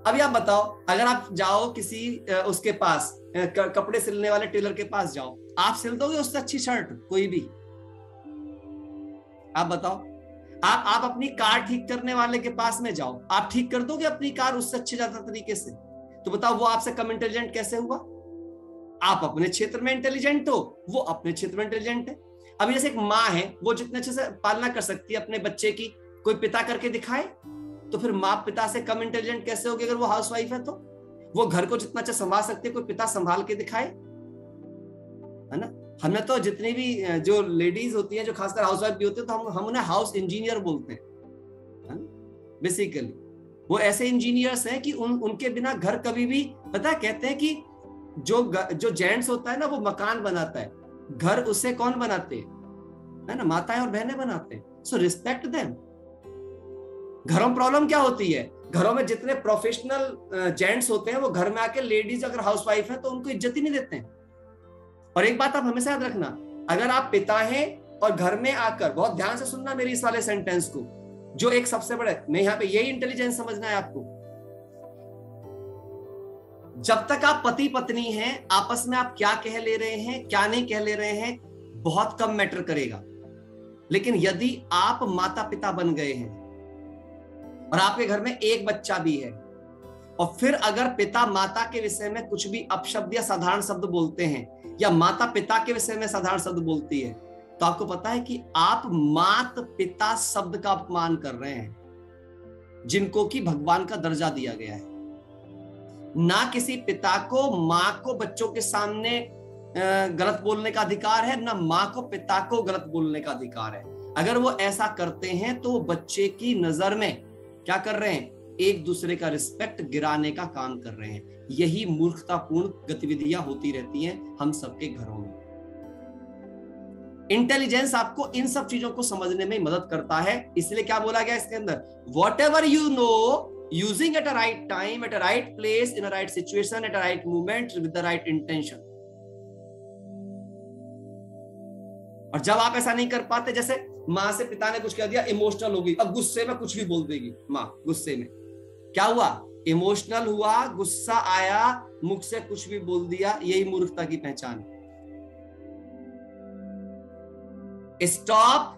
अभी आप बताओ, अगर आप जाओ किसी उसके पास, कपड़े सिलने वाले टेलर के पास जाओ, आप सिल दोगे उससे अच्छी शर्ट कोई भी। आप बताओ, आप अपनी कार ठीक करने वाले के पास में जाओ, आप ठीक कर दोगे अपनी कार उससे अच्छे ज्यादा तरीके से। तो बताओ वो आपसे कम इंटेलिजेंट कैसे हुआ। आप अपने क्षेत्र में इंटेलिजेंट हो, वो अपने क्षेत्र में इंटेलिजेंट है। अभी जैसे एक माँ है, वो जितने अच्छे से पालना कर सकती है अपने बच्चे की, कोई पिता करके दिखाए, तो फिर माँ पिता से कम इंटेलिजेंट कैसे होगी। अगर वो हाउसवाइफ है तो वो घर को जितना अच्छा संभाल सकती है, कोई पिता संभाल के दिखाए, है ना। हमें तो जितनी भी जो लेडीज होती हैं, जो खासकर हाउसवाइफ भी होती है, तो हम उन्हें हाउस इंजीनियर बोलते हैं, है ना। बेसिकली वो ऐसे इंजीनियर्स हैं कि उनके बिना घर कभी भी, पता है, कहते हैं कि जो जेंट्स होता है ना, वो मकान बनाता है, घर उसे कौन बनाते हैं, है ना, माताएं और बहनें बनाते हैं। So respect them. घरों में प्रॉब्लम क्या होती है, घरों में जितने प्रोफेशनल जेंट्स होते हैं, वो घर में आके लेडीज अगर हाउसवाइफ है तो उनको इज्जत ही नहीं देते हैं। और एक बात आप हमेशा याद रखना, अगर आप पिता हैं और घर में आकर, बहुत ध्यान से सुनना मेरी इस वाले सेंटेंस को, जो एक सबसे बड़े, मैं यहाँ पे यही इंटेलिजेंस समझना है आपको। जब तक आप पति पत्नी हैं, आपस में आप क्या कह ले रहे हैं, क्या नहीं कह ले रहे हैं, बहुत कम मैटर करेगा। लेकिन यदि आप माता पिता बन गए हैं और आपके घर में एक बच्चा भी है, और फिर अगर पिता माता के विषय में कुछ भी अपशब्द या साधारण शब्द बोलते हैं, या माता पिता के विषय में साधारण शब्द बोलती है, तो आपको पता है कि आप मात पिता शब्द का अपमान कर रहे हैं, जिनको कि भगवान का दर्जा दिया गया है। ना किसी पिता को मां को बच्चों के सामने गलत बोलने का अधिकार है, ना मां को पिता को गलत बोलने का अधिकार है। अगर वो ऐसा करते हैं तो बच्चे की नजर में क्या कर रहे हैं, एक दूसरे का रिस्पेक्ट गिराने का काम कर रहे हैं। यही मूर्खतापूर्ण गतिविधियां होती रहती हैं हम सबके घरों में। इंटेलिजेंस आपको इन सब चीजों को समझने में मदद करता है। इसलिए क्या बोला गया इसके अंदर, what ever you know, using at a right time, at a right place, in a right situation, at a right moment, with the right intention. और जब आप ऐसा नहीं कर पाते, जैसे मां से पिता ने कुछ कह दिया, इमोशनल हो गई, अब गुस्से में कुछ भी बोल देगी मां, गुस्से में क्या हुआ, इमोशनल हुआ, गुस्सा आया, मुख से कुछ भी बोल दिया, यही मूर्खता की पहचान है। Stop,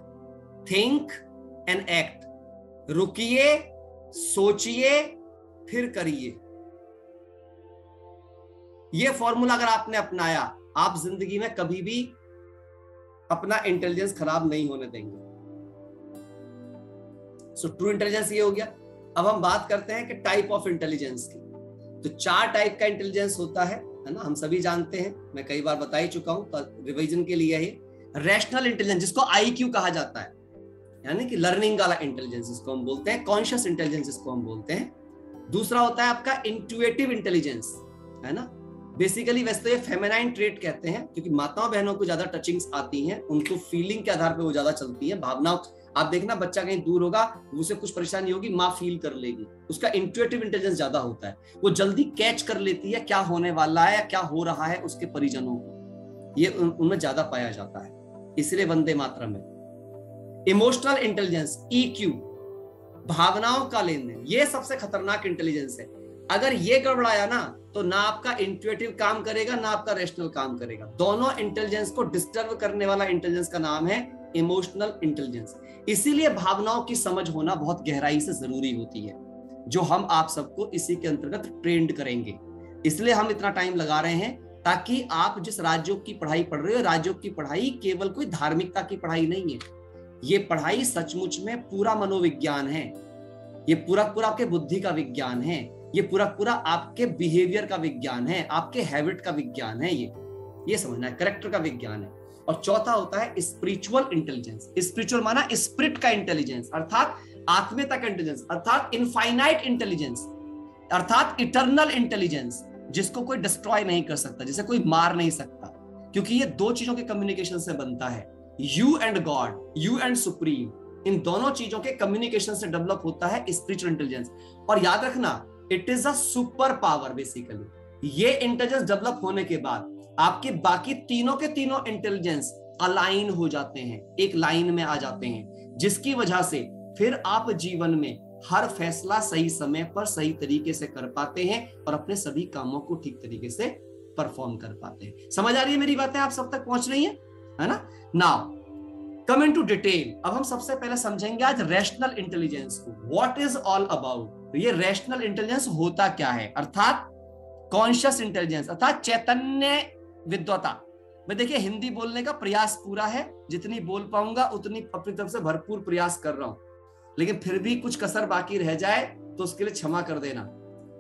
think and act. रुकिए, सोचिए, फिर करिए। यह फॉर्मूला अगर आपने अपनाया, आप जिंदगी में कभी भी अपना इंटेलिजेंस खराब नहीं होने देंगे। सो ट्रू इंटेलिजेंस ये हो गया। अब हम बात करते हैं कि टाइप ऑफ इंटेलिजेंस की। तो 4 टाइप का इंटेलिजेंस होता है ना, हम सभी जानते हैं, मैं कई बार बता ही चुका हूं, तो रिवीजन के लिए है। रैशनल इंटेलिजेंस, जिसको IQ कहा जाता है, यानी कि लर्निंग वाला इंटेलिजेंस जिसको हम बोलते हैं, कॉन्शियस इंटेलिजेंस जिसको हम बोलते हैं। दूसरा होता है आपका इंट्यूटिव इंटेलिजेंस, है ना। बेसिकली वैसे तो ये फेमिनाइन ट्रेट कहते हैं, क्योंकि माताओं बहनों को ज्यादा टचिंग्स आती हैं, उनको फीलिंग के आधार पे वो ज्यादा चलती है, भावनाओं। आप देखना, बच्चा कहीं दूर होगा, उसे कुछ परेशानी होगी, माँ फील कर लेगी, उसका इंट्यूटिव इंटेलिजेंस ज्यादा होता है, वो जल्दी कैच कर लेती है क्या होने वाला है या क्या हो रहा है उसके परिजनों को, ये उनमें ज्यादा पाया जाता है, इसलिए वंदे मातरम है। इमोशनल इंटेलिजेंस, EQ, भावनाओं का लेन देन, ये सबसे खतरनाक इंटेलिजेंस है। अगर ये गड़बड़ाया ना, तो ना आपका इंट्यूटिव काम करेगा, ना आपका रैशनल काम करेगा। दोनों इंटेलिजेंस को डिस्टर्ब करने वाला इंटेलिजेंस का नाम है इमोशनल इंटेलिजेंस। इसीलिए भावनाओं की समझ होना बहुत गहराई से जरूरी होती है, जो हम आप सबको इसी के अंतर्गत ट्रेंड करेंगे। इसलिए हम इतना टाइम लगा रहे हैं, ताकि आप जिस राजयोग की पढ़ाई पढ़ रहे हो, राजयोग की पढ़ाई केवल कोई धार्मिकता की पढ़ाई नहीं है, ये पढ़ाई सचमुच में पूरा मनोविज्ञान है, ये पूरा पूरा आपके बुद्धि का विज्ञान है, ये पूरा पूरा आपके बिहेवियर का विज्ञान है, आपके हैबिट का विज्ञान है, ये समझना है, कैरेक्टर का विज्ञान है। और चौथा होता है स्पिरिचुअल इंटेलिजेंस। स्पिरिचुअल माना स्पिरिट का इंटेलिजेंस, अर्थात आत्मीयता का इंटेलिजेंस, अर्थात इनफाइनाइट इंटेलिजेंस, अर्थात इटर्नल इंटेलिजेंस, जिसको कोई डिस्ट्रॉय नहीं कर सकता, जिसे कोई मार नहीं सकता, क्योंकि ये 2 चीजों के कम्युनिकेशन से बनता है, you and God, you and supreme, इन दोनों चीजों के कम्युनिकेशन से डेवलप होता है स्पिरिचुअल इंटेलिजेंस। और याद रखना, it is a super power. Basically ये इंटेलिजेंस डेवलप होने के बाद आपके बाकी तीनों के तीनों इंटेलिजेंस अलाइन हो जाते हैं, एक लाइन में आ जाते हैं, जिसकी वजह से फिर आप जीवन में हर फैसला सही समय पर सही तरीके से कर पाते हैं और अपने सभी कामों को ठीक तरीके से परफॉर्म कर पाते हैं। समझ आ रही है मेरी बातें, आप सब तक पहुंच रही है ना। Now come into detail. अब हम सबसे पहले समझेंगे आज रैशनल इंटेलिजेंस को, व्हाट इज ऑल अबाउट। ये रैशनल इंटेलिजेंस होता क्या है, अर्थात कॉन्शियस इंटेलिजेंस, अर्थात चैतन्य विद्वता। मैं देखिए हिंदी बोलने का प्रयास पूरा है, जितनी बोल पाऊंगा उतनी अपनी तरफ से भरपूर प्रयास कर रहा हूं, लेकिन फिर भी कुछ कसर बाकी रह जाए तो उसके लिए क्षमा कर देना,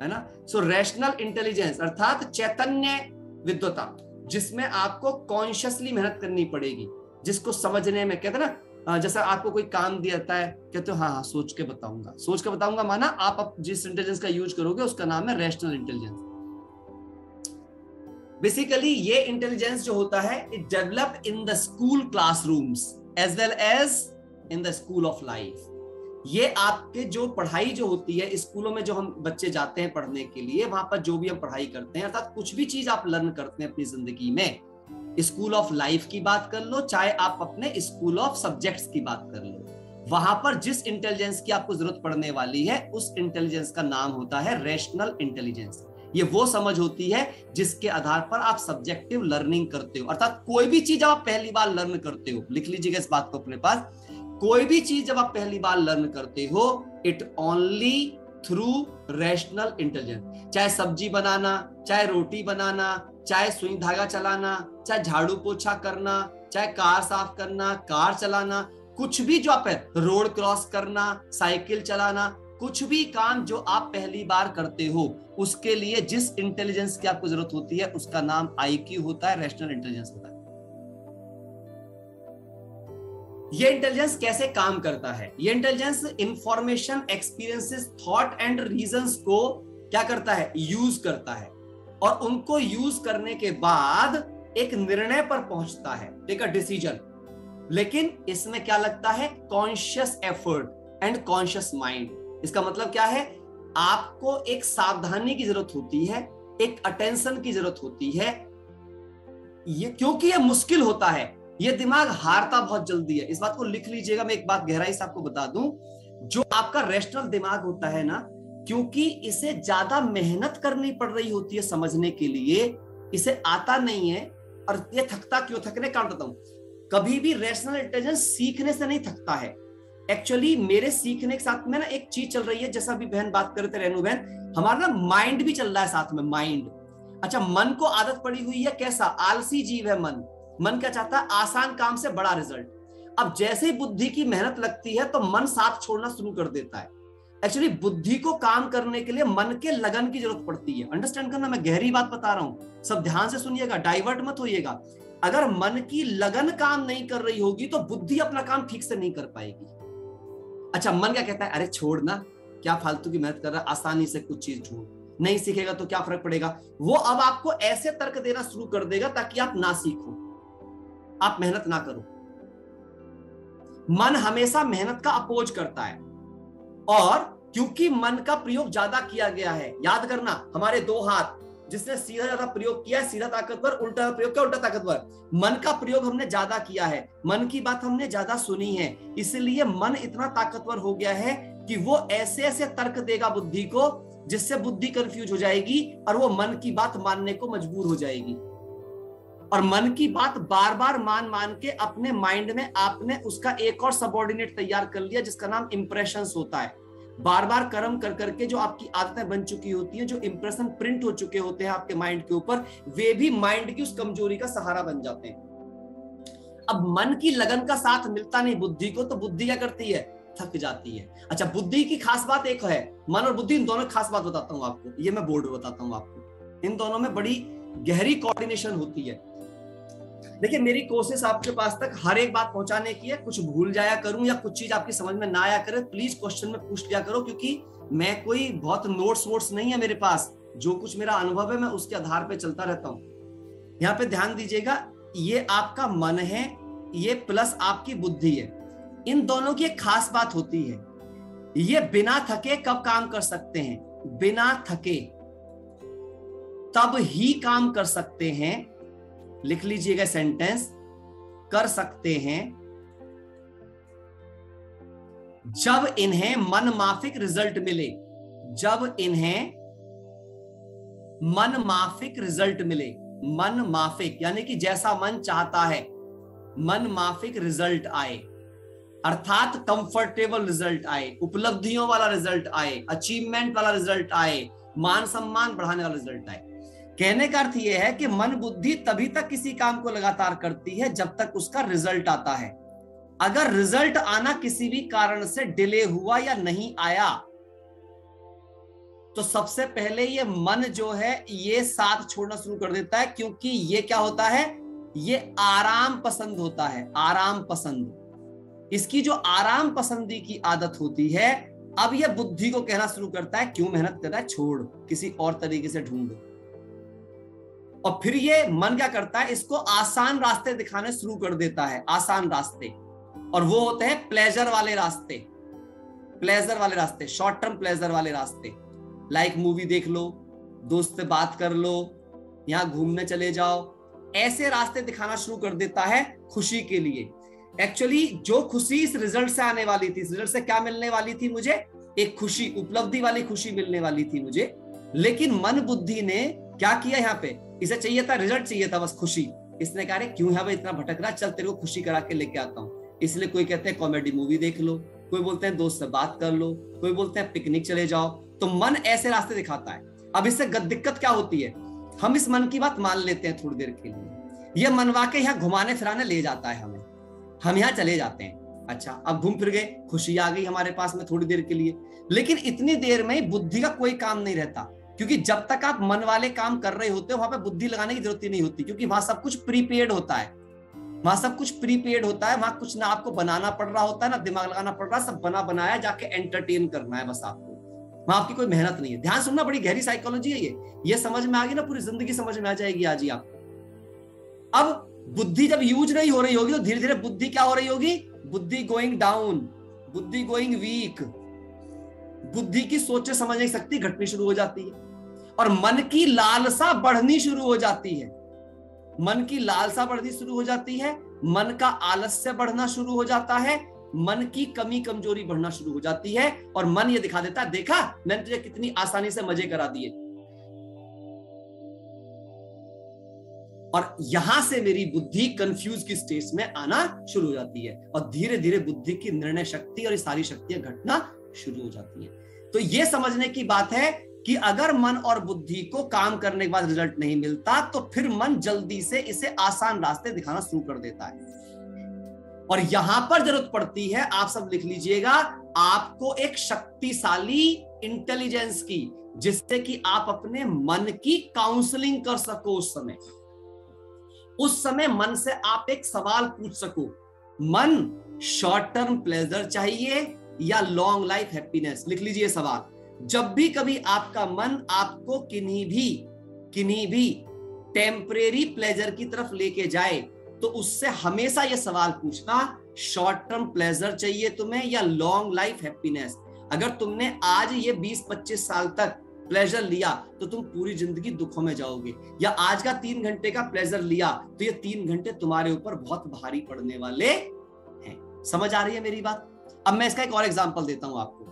है ना। सो रैशनल इंटेलिजेंस अर्थात चैतन्य विद्वता, जिसमें आपको कॉन्शियसली मेहनत करनी पड़ेगी, जिसको समझने में कहते हैं ना, जैसा आपको कोई काम दिया जाता है, कहते हो हाँ सोच के बताऊंगा, सोच के बताऊंगा माना आप जिस इंटेलिजेंस का यूज करोगे उसका नाम है रैशनल इंटेलिजेंस। बेसिकली ये इंटेलिजेंस जो होता है, it develop in the school classrooms as well as in the school of life. ये आपके जो पढ़ाई जो होती है स्कूलों में, जो हम बच्चे जाते हैं पढ़ने के लिए, वहां पर जो भी हम पढ़ाई करते हैं, अर्थात कुछ भी चीज आप लर्न करते हैं अपनी जिंदगी में, स्कूल ऑफ लाइफ की बात कर लो, चाहे आप अपने स्कूल ऑफ सब्जेक्ट्स की बात कर लो, वहां पर जिस इंटेलिजेंस की आपको जरूरत पड़ने वाली है, उस इंटेलिजेंस का नाम होता है रैशनल इंटेलिजेंस। ये वो समझ होती है जिसके आधार पर आप सब्जेक्टिव लर्निंग करते हो, अर्थात कोई भी चीज आप पहली बार लर्न करते हो, लिख लीजिएगा इस बात को अपने पास, कोई भी चीज जब आप पहली बार लर्न करते हो, it only through rational intelligence. चाहे सब्जी बनाना, चाहे रोटी बनाना, चाहे सुई धागा चलाना, चाहे झाड़ू पोछा करना, चाहे कार साफ करना, कार चलाना, कुछ भी जो आप रोड क्रॉस करना, साइकिल चलाना, कुछ भी काम जो आप पहली बार करते हो, उसके लिए जिस इंटेलिजेंस की आपको जरूरत होती है उसका नाम आईक्यू होता है, रैशनल इंटेलिजेंस होता है। ये इंटेलिजेंस कैसे काम करता है? ये intelligence information, experiences, thought and reasons को क्या करता है? यूज करता है, और उनको यूज करने के बाद एक निर्णय पर पहुंचता है, टेक अ डिसीजन। लेकिन इसमें क्या लगता है? Conscious effort and conscious mind. इसका मतलब क्या है? आपको एक सावधानी की जरूरत होती है, एक अटेंशन की जरूरत होती है, ये क्योंकि ये मुश्किल होता है। ये दिमाग हारता बहुत जल्दी है, इस बात को लिख लीजिएगा। मैं एक बात गहराई से आपको बता दूं, जो आपका रैशनल दिमाग होता है ना, क्योंकि इसे ज्यादा मेहनत करनी पड़ रही होती है समझने के लिए, इसे आता नहीं है। और ये थकता क्यों? थकने का बताता हूं। कभी भी रैशनल इंटेलिजेंस सीखने से नहीं थकता है। एक्चुअली मेरे सीखने के साथ में ना एक चीज चल रही है, जैसा भी बहन बात कर रहे थे, रेनू बहन, हमारा ना माइंड भी चल रहा है साथ में, माइंड। अच्छा, मन को आदत पड़ी हुई है कैसा? आलसी जीव है मन। मन क्या चाहता है? आसान काम से बड़ा रिजल्ट। अब जैसे ही बुद्धि की मेहनत लगती है तो मन साथ छोड़ना शुरू कर देता है। एक्चुअली बुद्धि को काम करने के लिए मन के लगन की जरूरत पड़ती है। अंडरस्टैंड करना, मैं गहरी बात बता रहा हूं, सब ध्यान से सुनिएगा, डाइवर्ट मत होइएगा। अगर मन की लगन काम नहीं कर रही होगी तो बुद्धि अपना काम ठीक से नहीं कर पाएगी। अच्छा, मन क्या कहता है? अरे छोड़ ना, क्या फालतू की मेहनत कर रहा है, आसानी से कुछ चीज ढूंढ, नहीं सीखेगा तो क्या फर्क पड़ेगा। वो अब आपको ऐसे तर्क देना शुरू कर देगा ताकि आप ना सीखो, आप मेहनत ना करो। मन हमेशा मेहनत का अपोज करता है, और क्योंकि मन का प्रयोग ज्यादा किया गया है, याद करना, हमारे दो हाथ, जिसने सीधा ज्यादा प्रयोग किया सीधा ताकतवर, उल्टा प्रयोग किया उल्टा ताकतवर। मन का प्रयोग हमने ज्यादा किया है, मन की बात हमने ज्यादा सुनी है, इसलिए मन इतना ताकतवर हो गया है कि वो ऐसे ऐसे तर्क देगा बुद्धि को, जिससे बुद्धि कंफ्यूज हो जाएगी और वो मन की बात मानने को मजबूर हो जाएगी। और मन की बात बार बार मान मान के अपने माइंड में आपने उसका एक और सबऑर्डिनेट तैयार कर लिया, जिसका नाम इंप्रेशंस होता है। बार बार कर्म कर करके जो आपकी आदतें बन चुकी होती हैं, जो इंप्रेशन प्रिंट हो चुके होते हैं आपके माइंड के ऊपर, वे भी माइंड की उस कमजोरी का सहारा बन जाते हैं। अब मन की लगन का साथ मिलता नहीं बुद्धि को, तो बुद्धि क्या करती है? थक जाती है। अच्छा, बुद्धि की खास बात एक है, मन और बुद्धि, इन दोनों की खास बात बताता हूं आपको, ये मैं बोर्ड बताता हूं आपको। इन दोनों में बड़ी गहरी कोऑर्डिनेशन होती है। देखिए, मेरी कोशिश आपके पास तक हर एक बात पहुंचाने की है। कुछ भूल जाया करूं या कुछ चीज आपकी समझ में ना आया करे, प्लीज क्वेश्चन में पूछ लिया करो, क्योंकि मैं कोई बहुत नोट्स वोट्स नहीं है मेरे पास। जो कुछ मेरा अनुभव है मैं उसके आधार पे चलता रहता हूं। यहाँ पे ध्यान दीजिएगा, ये आपका मन है, ये प्लस आपकी बुद्धि है। इन दोनों की एक खास बात होती है, ये बिना थके कब काम कर सकते हैं? बिना थके तब ही काम कर सकते हैं। लिख लीजिएगा सेंटेंस, कर सकते हैं जब इन्हें मन माफिक रिजल्ट मिले। जब इन्हें मन माफिक रिजल्ट मिले, मन माफिक यानी कि जैसा मन चाहता है, मन माफिक रिजल्ट आए, अर्थात कंफर्टेबल रिजल्ट आए, उपलब्धियों वाला रिजल्ट आए, अचीवमेंट वाला रिजल्ट आए, मान सम्मान बढ़ाने वाला रिजल्ट आए। कहने का अर्थ यह है कि मन बुद्धि तभी तक किसी काम को लगातार करती है जब तक उसका रिजल्ट आता है। अगर रिजल्ट आना किसी भी कारण से डिले हुआ या नहीं आया, तो सबसे पहले ये मन जो है ये साथ छोड़ना शुरू कर देता है, क्योंकि ये क्या होता है? ये आराम पसंद होता है, आराम पसंद। इसकी जो आराम पसंदी की आदत होती है, अब ये बुद्धि को कहना शुरू करता है, क्यों मेहनत कर रहा है, छोड़, किसी और तरीके से ढूंढ। और फिर ये मन क्या करता है? इसको आसान रास्ते दिखाने शुरू कर देता है, आसान रास्ते, और वो होते हैं प्लेजर वाले रास्ते, प्लेजर वाले रास्ते, शॉर्ट टर्म प्लेजर वाले रास्ते। लाइक मूवी देख लो, दोस्त से बात कर लो, यहां घूमने चले जाओ, ऐसे रास्ते दिखाना शुरू कर देता है खुशी के लिए। एक्चुअली जो खुशी इस रिजल्ट से आने वाली थी, इस रिजल्ट से क्या मिलने वाली थी मुझे? एक खुशी, उपलब्धि वाली खुशी मिलने वाली थी मुझे। लेकिन मन बुद्धि ने क्या किया? यहाँ पे इसे चाहिए था, रिजल्ट चाहिए था, बस खुशी। इसने कहा क्यों है भाई इतना भटक रहा, चल तेरे को खुशी करा के लेके आता हूँ। इसलिए कोई कहते हैं कॉमेडी मूवी देख लो, कोई बोलते हैं दोस्त से बात कर लो, कोई बोलते हैं पिकनिक चले जाओ, तो मन ऐसे रास्ते दिखाता है। अब इससे दिक्कत क्या होती है, हम इस मन की बात मान लेते हैं थोड़ी देर के लिए, ये मनवा के यहाँ घुमाने फिराने ले जाता है हमें, हम यहाँ चले जाते हैं। अच्छा, अब घूम फिर गए, खुशी आ गई हमारे पास में थोड़ी देर के लिए, लेकिन इतनी देर में बुद्धि का कोई काम नहीं रहता, क्योंकि जब तक आप मन वाले काम कर रहे होते हो वहां पे बुद्धि लगाने की जरूरत ही नहीं होती, क्योंकि वहां सब कुछ प्रीपेड होता है, वहां सब कुछ प्रीपेड होता है, वहां कुछ ना आपको बनाना पड़ रहा होता है, ना दिमाग लगाना पड़ रहा है, सब बना बनाया जाके एंटरटेन करना है बस आपको, वहां आपकी कोई मेहनत नहीं है। ध्यान सुनना, बड़ी गहरी साइकोलॉजी है ये समझ में आ गई ना, पूरी जिंदगी समझ में आ जाएगी आज ही आपको। अब बुद्धि जब यूज नहीं हो रही होगी तो धीरे धीरे बुद्धि क्या हो रही होगी, बुद्धि गोइंग डाउन, बुद्धि गोइंग वीक, बुद्धि की सोचने समझने की शक्ति घटनी शुरू हो जाती है और मन की लालसा बढ़नी शुरू हो जाती है, मन की लालसा बढ़नी शुरू हो जाती है, मन का आलस्य बढ़ना शुरू हो जाता है, मन की कमी कमजोरी बढ़ना शुरू हो जाती है और मन ये दिखा देता है, देखा मैंने तुझे कितनी आसानी से मजे करा दिए। और यहां से मेरी बुद्धि कंफ्यूज की स्टेज में आना शुरू हो जाती है और धीरे धीरे बुद्धि की निर्णय शक्ति और ये सारी शक्तियां घटना शुरू हो जाती है। तो ये समझने की बात है कि अगर मन और बुद्धि को काम करने के बाद रिजल्ट नहीं मिलता तो फिर मन जल्दी से इसे आसान रास्ते दिखाना शुरू कर देता है। और यहां पर जरूरत पड़ती है, आप सब लिख लीजिएगा, आपको एक शक्तिशाली इंटेलिजेंस की, जिससे कि आप अपने मन की काउंसलिंग कर सको। उस समय मन से आप एक सवाल पूछ सको, मन शॉर्ट टर्म प्लेजर चाहिए या लॉन्ग लाइफ हैप्पीनेस? लिख लीजिए सवाल। जब भी कभी आपका मन आपको किन्हीं भी टेम्परेरी प्लेजर की तरफ लेके जाए तो उससे हमेशा यह सवाल पूछना, शॉर्ट टर्म प्लेजर चाहिए तुम्हें या लॉन्ग लाइफ हैप्पीनेस? अगर तुमने आज ये 20-25 साल तक प्लेजर लिया तो तुम पूरी जिंदगी दुखों में जाओगे, या आज का 3 घंटे का प्लेजर लिया तो ये 3 घंटे तुम्हारे ऊपर बहुत भारी पड़ने वाले हैं। समझ आ रही है मेरी बात? अब मैं इसका एक और एग्जांपल देता हूं आपको।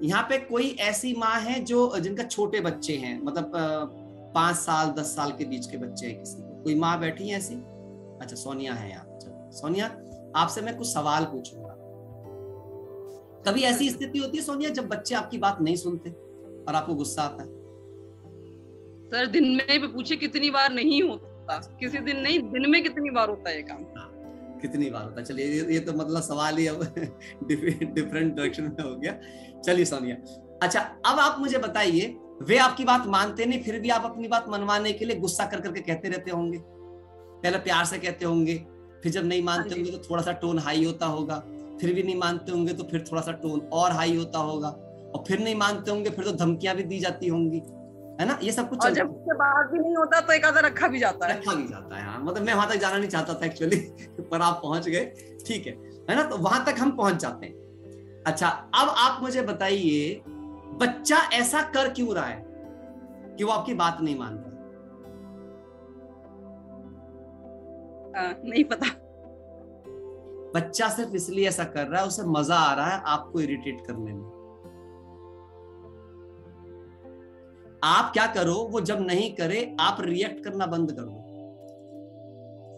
यहाँ पे कोई ऐसी माँ है जिनका छोटे बच्चे हैं, मतलब 5 साल 10 साल के बीच के बच्चे हैं, किसी को कोई माँ बैठी है ऐसी? अच्छा, सोनिया है यहाँ। चलो सोनिया, आपसे मैं कुछ सवाल पूछूंगा। कभी ऐसी स्थिति होती है सोनिया जब बच्चे आपकी बात नहीं सुनते और आपको गुस्सा आता है? सर दिन में भी पूछे कितनी बार नहीं होता, किसी दिन नहीं, दिन में कितनी बार होता है ये काम? कितनी बार होता है? चलिए ये तो मतलब सवाल ही अब डिफरेंट डायरेक्शन में हो गया। चलिए सोनिया, अच्छा अब आप मुझे बताइए, वे आपकी बात मानते नहीं फिर भी आप अपनी बात मनवाने के लिए गुस्सा कर करके कहते रहते होंगे? पहले प्यार से कहते होंगे, फिर जब नहीं मानते होंगे तो थोड़ा सा टोन हाई होता होगा, फिर भी नहीं मानते होंगे तो फिर थोड़ा सा टोन और हाई होता होगा, और फिर नहीं मानते होंगे फिर तो धमकियां भी दी जाती होंगी, है ना? ये सब कुछ जब उसके बाद भी नहीं होता तो एक आधा रखा भी जाता है। हाँ, मतलब मैं वहां तक जाना नहीं चाहता था एक्चुअली, पर आप पहुंच गए, ठीक है ना? तो वहां तक हम पहुंच जाते हैं। अच्छा, अब आप मुझे बताइए, बच्चा ऐसा कर क्यों रहा है कि वो आपकी बात नहीं मान रहा? नहीं पता। बच्चा सिर्फ इसलिए ऐसा कर रहा है, उसे मजा आ रहा है आपको इरिटेट करने में। आप क्या करो, वो जब नहीं करे आप रिएक्ट करना बंद कर दो।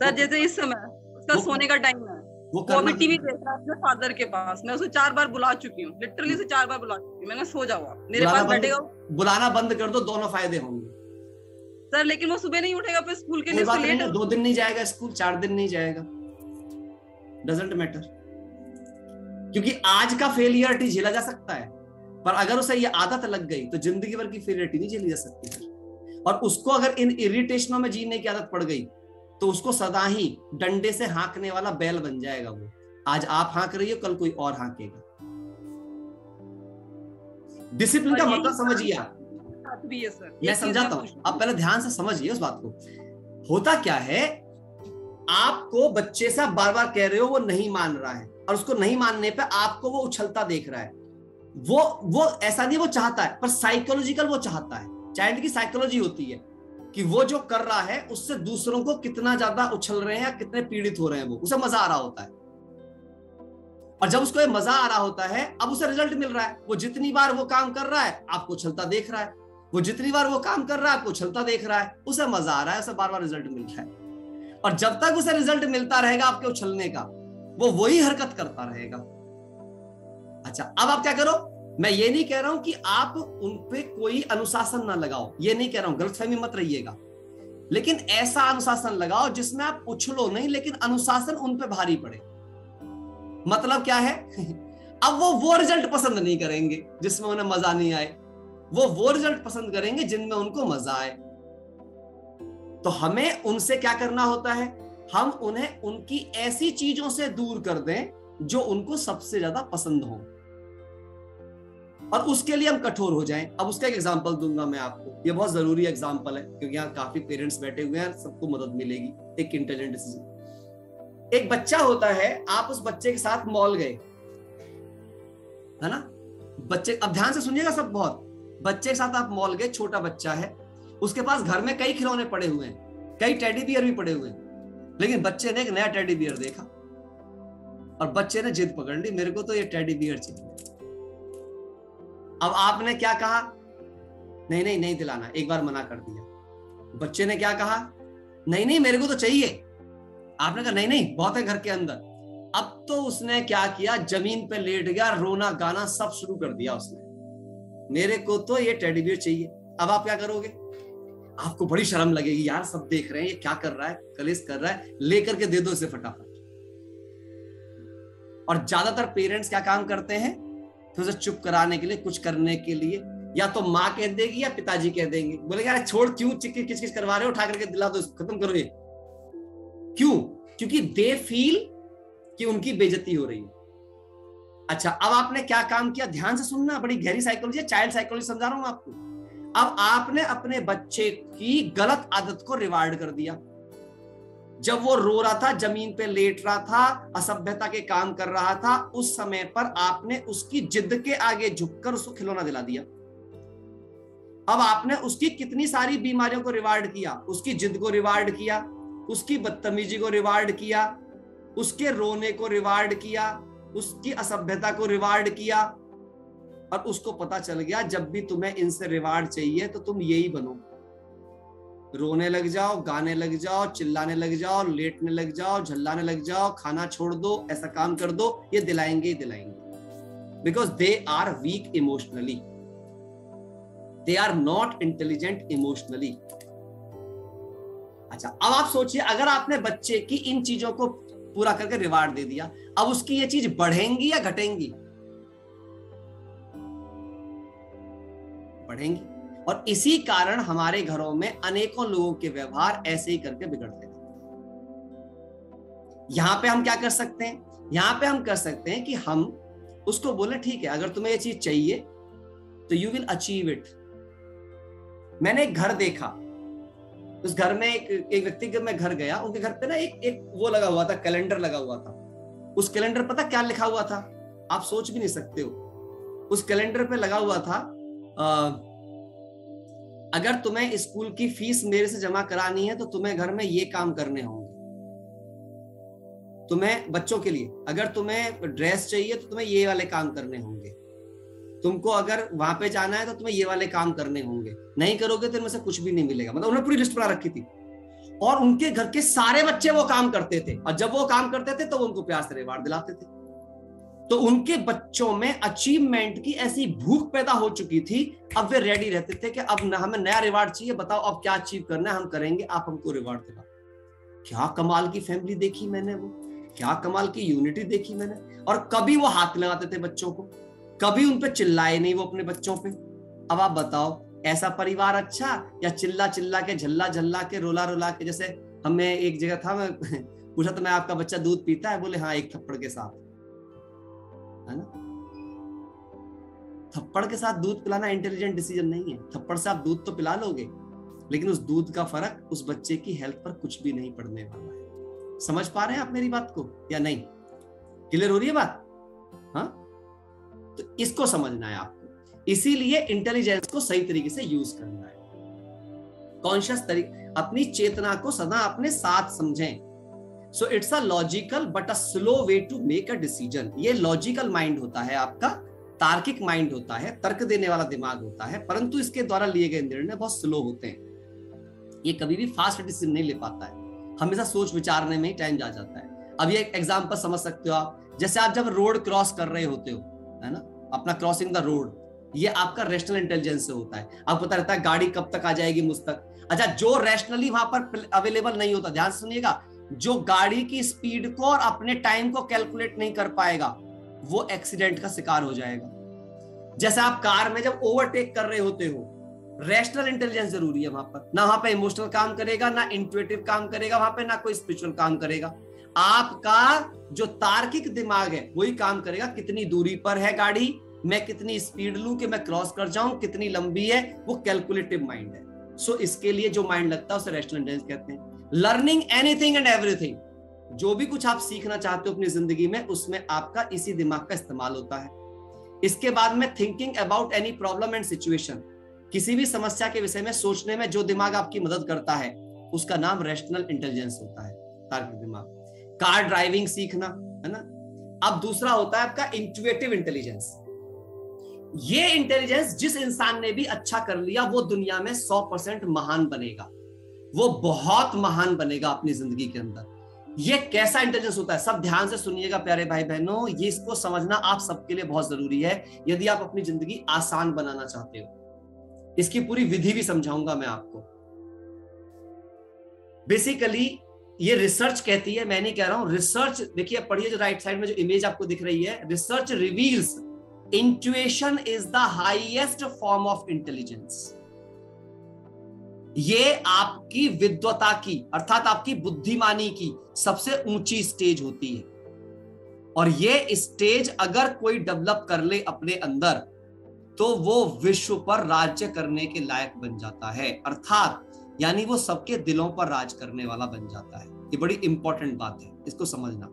सर जैसे इस समय उसका सोने का टाइम है, वो अभी टीवी देख रहा है अपने फादर के पास, मैं उसे 4 बार बुला चुकी हूँ, लिटरली से 4 बार बुला चुकी हूँ, मैंने सो जाओ आप मेरे पास बैठेगा। बुलाना बंद कर दो, दोनों फायदे होंगे सर। लेकिन वो सुबह नहीं उठेगा फिर स्कूल के लिए, 2 दिन नहीं जाएगा स्कूल, 4 दिन नहीं जाएगा, डजंट मैटर, क्योंकि आज का फेलियरिटी झेला जा सकता है, पर अगर उसे ये आदत लग गई तो जिंदगी भर की फेलियरिटी नहीं झेली जा सकती। और उसको अगर इन इरिटेशनों में जीने की आदत पड़ गई तो उसको सदा ही डंडे से हाँकने वाला बैल बन जाएगा वो। आज आप हाँक रही हो, कल कोई और हाँकेगा। डिसिप्लिन का मतलब समझिए आप, मैं समझाता हूं, आप पहले ध्यान से समझिए उस बात को। होता क्या है, आपको बच्चे से आप बार बार कह रहे हो, वो नहीं मान रहा है, और उसको नहीं मानने पे आपको वो उछलता देख रहा है। वो ऐसा नहीं वो चाहता है, पर साइकोलॉजिकल वो चाहता है। चाइल्ड की साइकोलॉजी होती है कि वो जो कर रहा है उससे दूसरों को कितना ज्यादा उछल रहे हैं या कितने पीड़ित हो रहे हैं, वो उसे मजा आ रहा होता है। और जब उसको ये मजा आ रहा होता है, अब उसे रिजल्ट मिल रहा है। वो जितनी बार वो काम कर रहा है आपको उछलता देख रहा है, वो जितनी बार वो काम कर रहा है आपको उछलता देख रहा है, उसे मजा आ रहा है, उसे बार बार रिजल्ट मिल रहा है। और जब तक उसे रिजल्ट मिलता रहेगा आपके उछलने का, वो वही हरकत करता रहेगा। अच्छा, अब आप क्या करो, मैं ये नहीं कह रहा हूं कि आप उन पे कोई अनुशासन ना लगाओ, ये नहीं कह रहा हूं, गलतफहमी मत रहिएगा, लेकिन ऐसा अनुशासन लगाओ जिसमें आप उछलो नहीं, लेकिन अनुशासन उन पे भारी पड़े। मतलब क्या है? अब वो रिजल्ट पसंद नहीं करेंगे जिसमें उन्हें मजा नहीं आए, वो रिजल्ट पसंद करेंगे जिनमें उनको मजा आए। तो हमें उनसे क्या करना होता है? हम उन्हें उनकी ऐसी चीजों से दूर कर दें जो उनको सबसे ज्यादा पसंद हो, और उसके लिए हम कठोर हो जाएं। अब उसका एक एग्जांपल दूंगा मैं आपको, ये बहुत जरूरी एग्जांपल है क्योंकि यहाँ काफी पेरेंट्स बैठे हुए हैं, सबको मदद मिलेगी। एक इंटेलिजेंट डिसीजन, एक बच्चा होता है, आप उस बच्चे के साथ मॉल गए, है ना? बच्चे, अब ध्यान से सुनिएगा सब, बहुत बच्चे के साथ आप मॉल गए, छोटा बच्चा है, उसके पास घर में कई खिलौने पड़े हुए हैं, कई टेडी बियर भी पड़े हुए हैं, लेकिन बच्चे ने एक नया टेडी बियर देखा और बच्चे ने जिद पकड़ ली, मेरे को तो ये टेडी बियर चाहिए। अब आपने क्या कहा? नहीं नहीं नहीं दिलाना, एक बार मना कर दिया। बच्चे ने क्या कहा? नहीं नहीं मेरे को तो चाहिए। आपने कहा नहीं नहीं बहुत है घर के अंदर। अब तो उसने क्या किया? जमीन पे लेट गया, रोना गाना सब शुरू कर दिया उसने, मेरे को तो ये टेडी बियर चाहिए। अब आप क्या करोगे? आपको बड़ी शर्म लगेगी, यार सब देख रहे हैं ये क्या कर रहा है, कलेश कर रहा है, लेकर के दे दो इसे फटाफट। और ज्यादातर पेरेंट्स क्या काम करते हैं? तो उसे चुप कराने के लिए, कुछ करने के लिए, या तो माँ कह देगी या पिताजी कह देंगे, बोलेगा अरे छोड़, क्यों किच करवा रहे हो, उठा करके दिला दो, खत्म करो ये। क्यों? क्योंकि दे फील कि उनकी बेइज्जती हो रही है। अच्छा, अब आपने क्या काम किया? ध्यान से सुनना, बड़ी गहरी साइकोलॉजी है, चाइल्ड साइकोलॉजी समझा रहा हूं आपको। अब आपने अपने बच्चे की गलत आदत को रिवार्ड कर दिया। जब वो रो रहा था, जमीन पे लेट रहा था, असभ्यता के काम कर रहा था, उस समय पर आपने उसकी जिद के आगे झुककर उसको खिलौना दिला दिया। अब आपने उसकी कितनी सारी बीमारियों को रिवार्ड किया, उसकी जिद को रिवार्ड किया, उसकी बदतमीजी को रिवार्ड किया, उसके रोने को रिवार्ड किया, उसकी असभ्यता को रिवार्ड किया, और उसको पता चल गया जब भी तुम्हें इनसे रिवार्ड चाहिए तो तुम यही बनो, रोने लग जाओ, गाने लग जाओ, चिल्लाने लग जाओ, लेटने लग जाओ, झल्लाने लग जाओ, खाना छोड़ दो, ऐसा काम कर दो, ये दिलाएंगे ही दिलाएंगे। Because they are weak emotionally, they are not intelligent emotionally. अच्छा, अब आप सोचिए, अगर आपने बच्चे की इन चीजों को पूरा करके रिवार्ड दे दिया, अब उसकी ये चीज बढ़ेंगी या घटेंगी? बढ़ेंगी। और इसी कारण हमारे घरों में अनेकों लोगों के व्यवहार ऐसे ही करके बिगड़ते हैं। यहां पे हम क्या कर सकते हैं? यहां पे हम कर सकते हैं कि हम उसको बोले ठीक है, अगर तुम्हें ये चीज चाहिए तो यू विल अचीव इट। मैंने एक घर देखा, उस घर में एक व्यक्ति के मैं घर गया, उनके घर पे ना एक वो लगा हुआ था, कैलेंडर लगा हुआ था। उस कैलेंडर पता क्या लिखा हुआ था? आप सोच भी नहीं सकते हो। उस कैलेंडर पे लगा हुआ था, अगर तुम्हें स्कूल की फीस मेरे से जमा करानी है तो तुम्हें घर में ये काम करने होंगे। तुम्हें बच्चों के लिए अगर तुम्हें ड्रेस चाहिए तो तुम्हें ये वाले काम करने होंगे, तुमको अगर वहां पे जाना है तो तुम्हें ये वाले काम करने होंगे, नहीं करोगे तो इनमें से कुछ भी नहीं मिलेगा। मतलब उन्होंने पूरी लिस्ट बना रखी थी, और उनके घर के सारे बच्चे वो काम करते थे, और जब वो काम करते थे तो उनको प्यार से रिवार्ड दिलाते थे। तो उनके बच्चों में अचीवमेंट की ऐसी भूख पैदा हो चुकी थी, अब वे रेडी रहते थे कि अब हमें नया रिवार्ड चाहिए, बताओ अब क्या अचीव करना है, हम करेंगे, आप हमको रिवार्ड दिलाओ। क्या कमाल की फैमिली देखी मैंने, वो क्या कमाल की यूनिटी देखी मैंने। और कभी वो हाथ लगाते थे बच्चों को, कभी उन पे चिल्लाए नहीं वो अपने बच्चों पे। अब आप बताओ, ऐसा परिवार अच्छा, या चिल्ला चिल्ला के, झल्ला झल्ला के, रोला रोला के? जैसे हमें एक जगह था, मैं पूछा तो मैं आपका बच्चा दूध पीता है? बोले हाँ, एक थप्पड़ के साथ, है ना। थप्पड़ के साथ दूध पिलाना इंटेलिजेंट डिसीजन नहीं है। थप्पड़ से आप दूध तो पिला लोगे, लेकिन उस दूध का फर्क उस बच्चे की हेल्थ पर कुछ भी नहीं पड़ने वाला है। समझ पा रहे हैं आप मेरी बात को या नहीं? क्लियर हो रही है बात? हाँ, तो इसको समझना है आपको। इसीलिए इंटेलिजेंस को सही तरीके से यूज करना है, कॉन्शियस तरीके, अपनी चेतना को सदा अपने साथ समझें। So it's a logical but a slow way to make a decision. ये लॉजिकल माइंड होता है आपका, तार्किक माइंड होता है, तर्क देने वाला दिमाग होता है, परंतु इसके द्वारा लिए गए निर्णय बहुत स्लो होते हैं। ये कभी भी फास्ट डिसीजन नहीं ले पाता है, हमेशा सोच विचारने में ही टाइम जा जाता है। अब ये एक एग्जांपल समझ सकते हो आप, जैसे आप जब रोड क्रॉस कर रहे होते हो, है ना, अपना क्रॉसिंग द रोड, ये आपका रैशनल इंटेलिजेंस से होता है। आपको पता रहता है गाड़ी कब तक आ जाएगी मुझ तक। अच्छा, जो रैशनली वहां पर अवेलेबल नहीं होता, ध्यान से सुनिएगा, जो गाड़ी की स्पीड को और अपने टाइम को कैलकुलेट नहीं कर पाएगा वो एक्सीडेंट का शिकार हो जाएगा। जैसे आप कार में जब ओवरटेक कर रहे होते हो, रैशनल इंटेलिजेंस जरूरी है वहां पर, ना वहां पे इमोशनल काम करेगा, ना इंट्यूटिव काम करेगा वहां पे, ना कोई स्पिरिचुअल काम करेगा। आपका जो तार्किक दिमाग है वही काम करेगा, कितनी दूरी पर है गाड़ी, मैं कितनी स्पीड लूं कि मैं क्रॉस कर जाऊं, कितनी लंबी है, वो कैलकुलेटिव माइंड है। सो इसके लिए जो माइंड लगता है उसे रैशनल इंटेलिजेंस कहते हैं। लर्निंग एनीथिंग एंड एवरीथिंग, जो भी कुछ आप सीखना चाहते हो अपनी जिंदगी में, उसमें आपका इसी दिमाग का इस्तेमाल होता है। इसके बाद में thinking about any problem and situation, किसी भी समस्या के विषय में सोचने में जो दिमाग आपकी मदद करता है उसका नाम रैशनल इंटेलिजेंस होता है, तार्किक दिमाग। कार ड्राइविंग सीखना, है ना। अब दूसरा होता है आपका इंट्यूटिव इंटेलिजेंस। ये इंटेलिजेंस जिस इंसान ने भी अच्छा कर लिया वो दुनिया में 100% महान बनेगा, वो बहुत महान बनेगा अपनी जिंदगी के अंदर। ये कैसा इंटेलिजेंस होता है, सब ध्यान से सुनिएगा प्यारे भाई बहनों, ये इसको समझना आप सबके लिए बहुत जरूरी है यदि आप अपनी जिंदगी आसान बनाना चाहते हो। इसकी पूरी विधि भी समझाऊंगा मैं आपको। बेसिकली ये रिसर्च कहती है, मैं नहीं कह रहा हूं, रिसर्च देखिए, पढ़िए जो राइट साइड में जो इमेज आपको दिख रही है, research reveals intuition is the highest form of intelligence. ये आपकी विद्वता की अर्थात आपकी बुद्धिमानी की सबसे ऊंची स्टेज होती है, और ये स्टेज अगर कोई डेवलप कर ले अपने अंदर तो वो विश्व पर राज्य करने के लायक बन जाता है, अर्थात यानी वो सबके दिलों पर राज करने वाला बन जाता है। ये बड़ी इंपॉर्टेंट बात है, इसको समझना।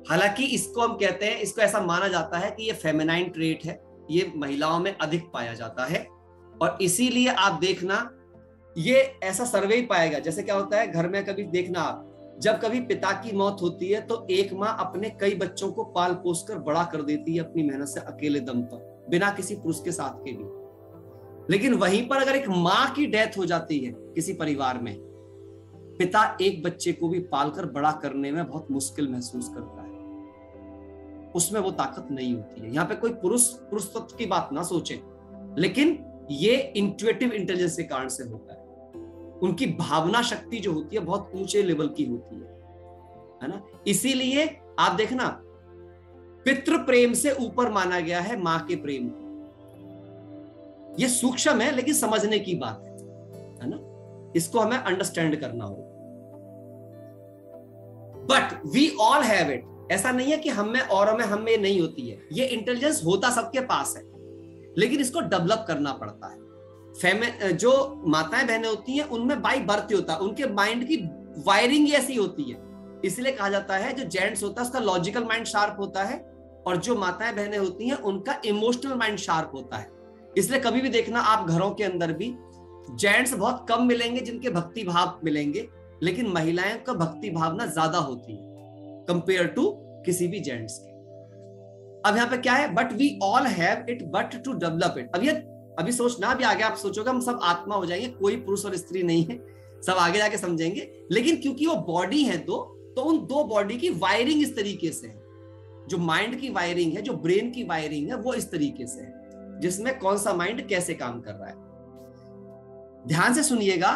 हालांकि इसको हम कहते हैं, इसको ऐसा माना जाता है कि ये फेमिनाइन ट्रेट है, ये महिलाओं में अधिक पाया जाता है, और इसीलिए आप देखना ये ऐसा सर्वे ही पाएगा। जैसे क्या होता है घर में, कभी देखना आप, जब कभी पिता की मौत होती है तो एक माँ अपने कई बच्चों को पाल पोस कर बड़ा कर देती है अपनी मेहनत से, अकेले दम पर, बिना किसी पुरुष के साथ के भी। लेकिन वहीं पर अगर एक माँ की डेथ हो जाती है किसी परिवार में, पिता एक बच्चे को भी पालकर बड़ा करने में बहुत मुश्किल महसूस करता है, उसमें वो ताकत नहीं होती है। यहाँ पे कोई पुरुष तत्व की बात ना सोचे, लेकिन ये इंट्यूटिव इंटेलिजेंस के कारण से होता है। उनकी भावना शक्ति जो होती है बहुत ऊंचे लेवल की होती है ना। इसीलिए आप देखना, पितृ प्रेम से ऊपर माना गया है मां के प्रेम को। ये सूक्ष्म है लेकिन समझने की बात है ना, इसको हमें अंडरस्टैंड करना होगा। But we all have it, ऐसा नहीं है कि हम में और में हम में नहीं होती है। ये इंटेलिजेंस होता सबके पास है, लेकिन इसको डेवलप करना पड़ता है। जो माताएं बहनें होती हैं उनमें बाई बर्थ होता है, उनके माइंड की वायरिंग ऐसी होती है। इसलिए कहा जाता है जो जेंट्स होता है उसका लॉजिकल माइंड शार्प होता है, और जो माताएं बहनें होती हैं उनका इमोशनल माइंड शार्प होता है। इसलिए कभी भी देखना आप घरों के अंदर भी जेंट्स बहुत कम मिलेंगे जिनके भक्ति भाव मिलेंगे, लेकिन महिलाएं का भक्ति भावना ज्यादा होती है कंपेयर टू किसी भी जेंट्स के। अब यहाँ पे क्या है, but we all have it but to develop it. अभी सोचना, अभी आगे आप सोचोगे हम सब आत्मा हो जाएंगे, कोई पुरुष और स्त्री नहीं है, सब आगे जाके समझेंगे। लेकिन क्योंकि वो बॉडी है दो, तो उन दो बॉडी की वायरिंग इस तरीके से है, जो माइंड की वायरिंग है, जो ब्रेन की वायरिंग है, वो इस तरीके से है, जिसमें कौन सा माइंड कैसे काम कर रहा है। ध्यान से सुनिएगा,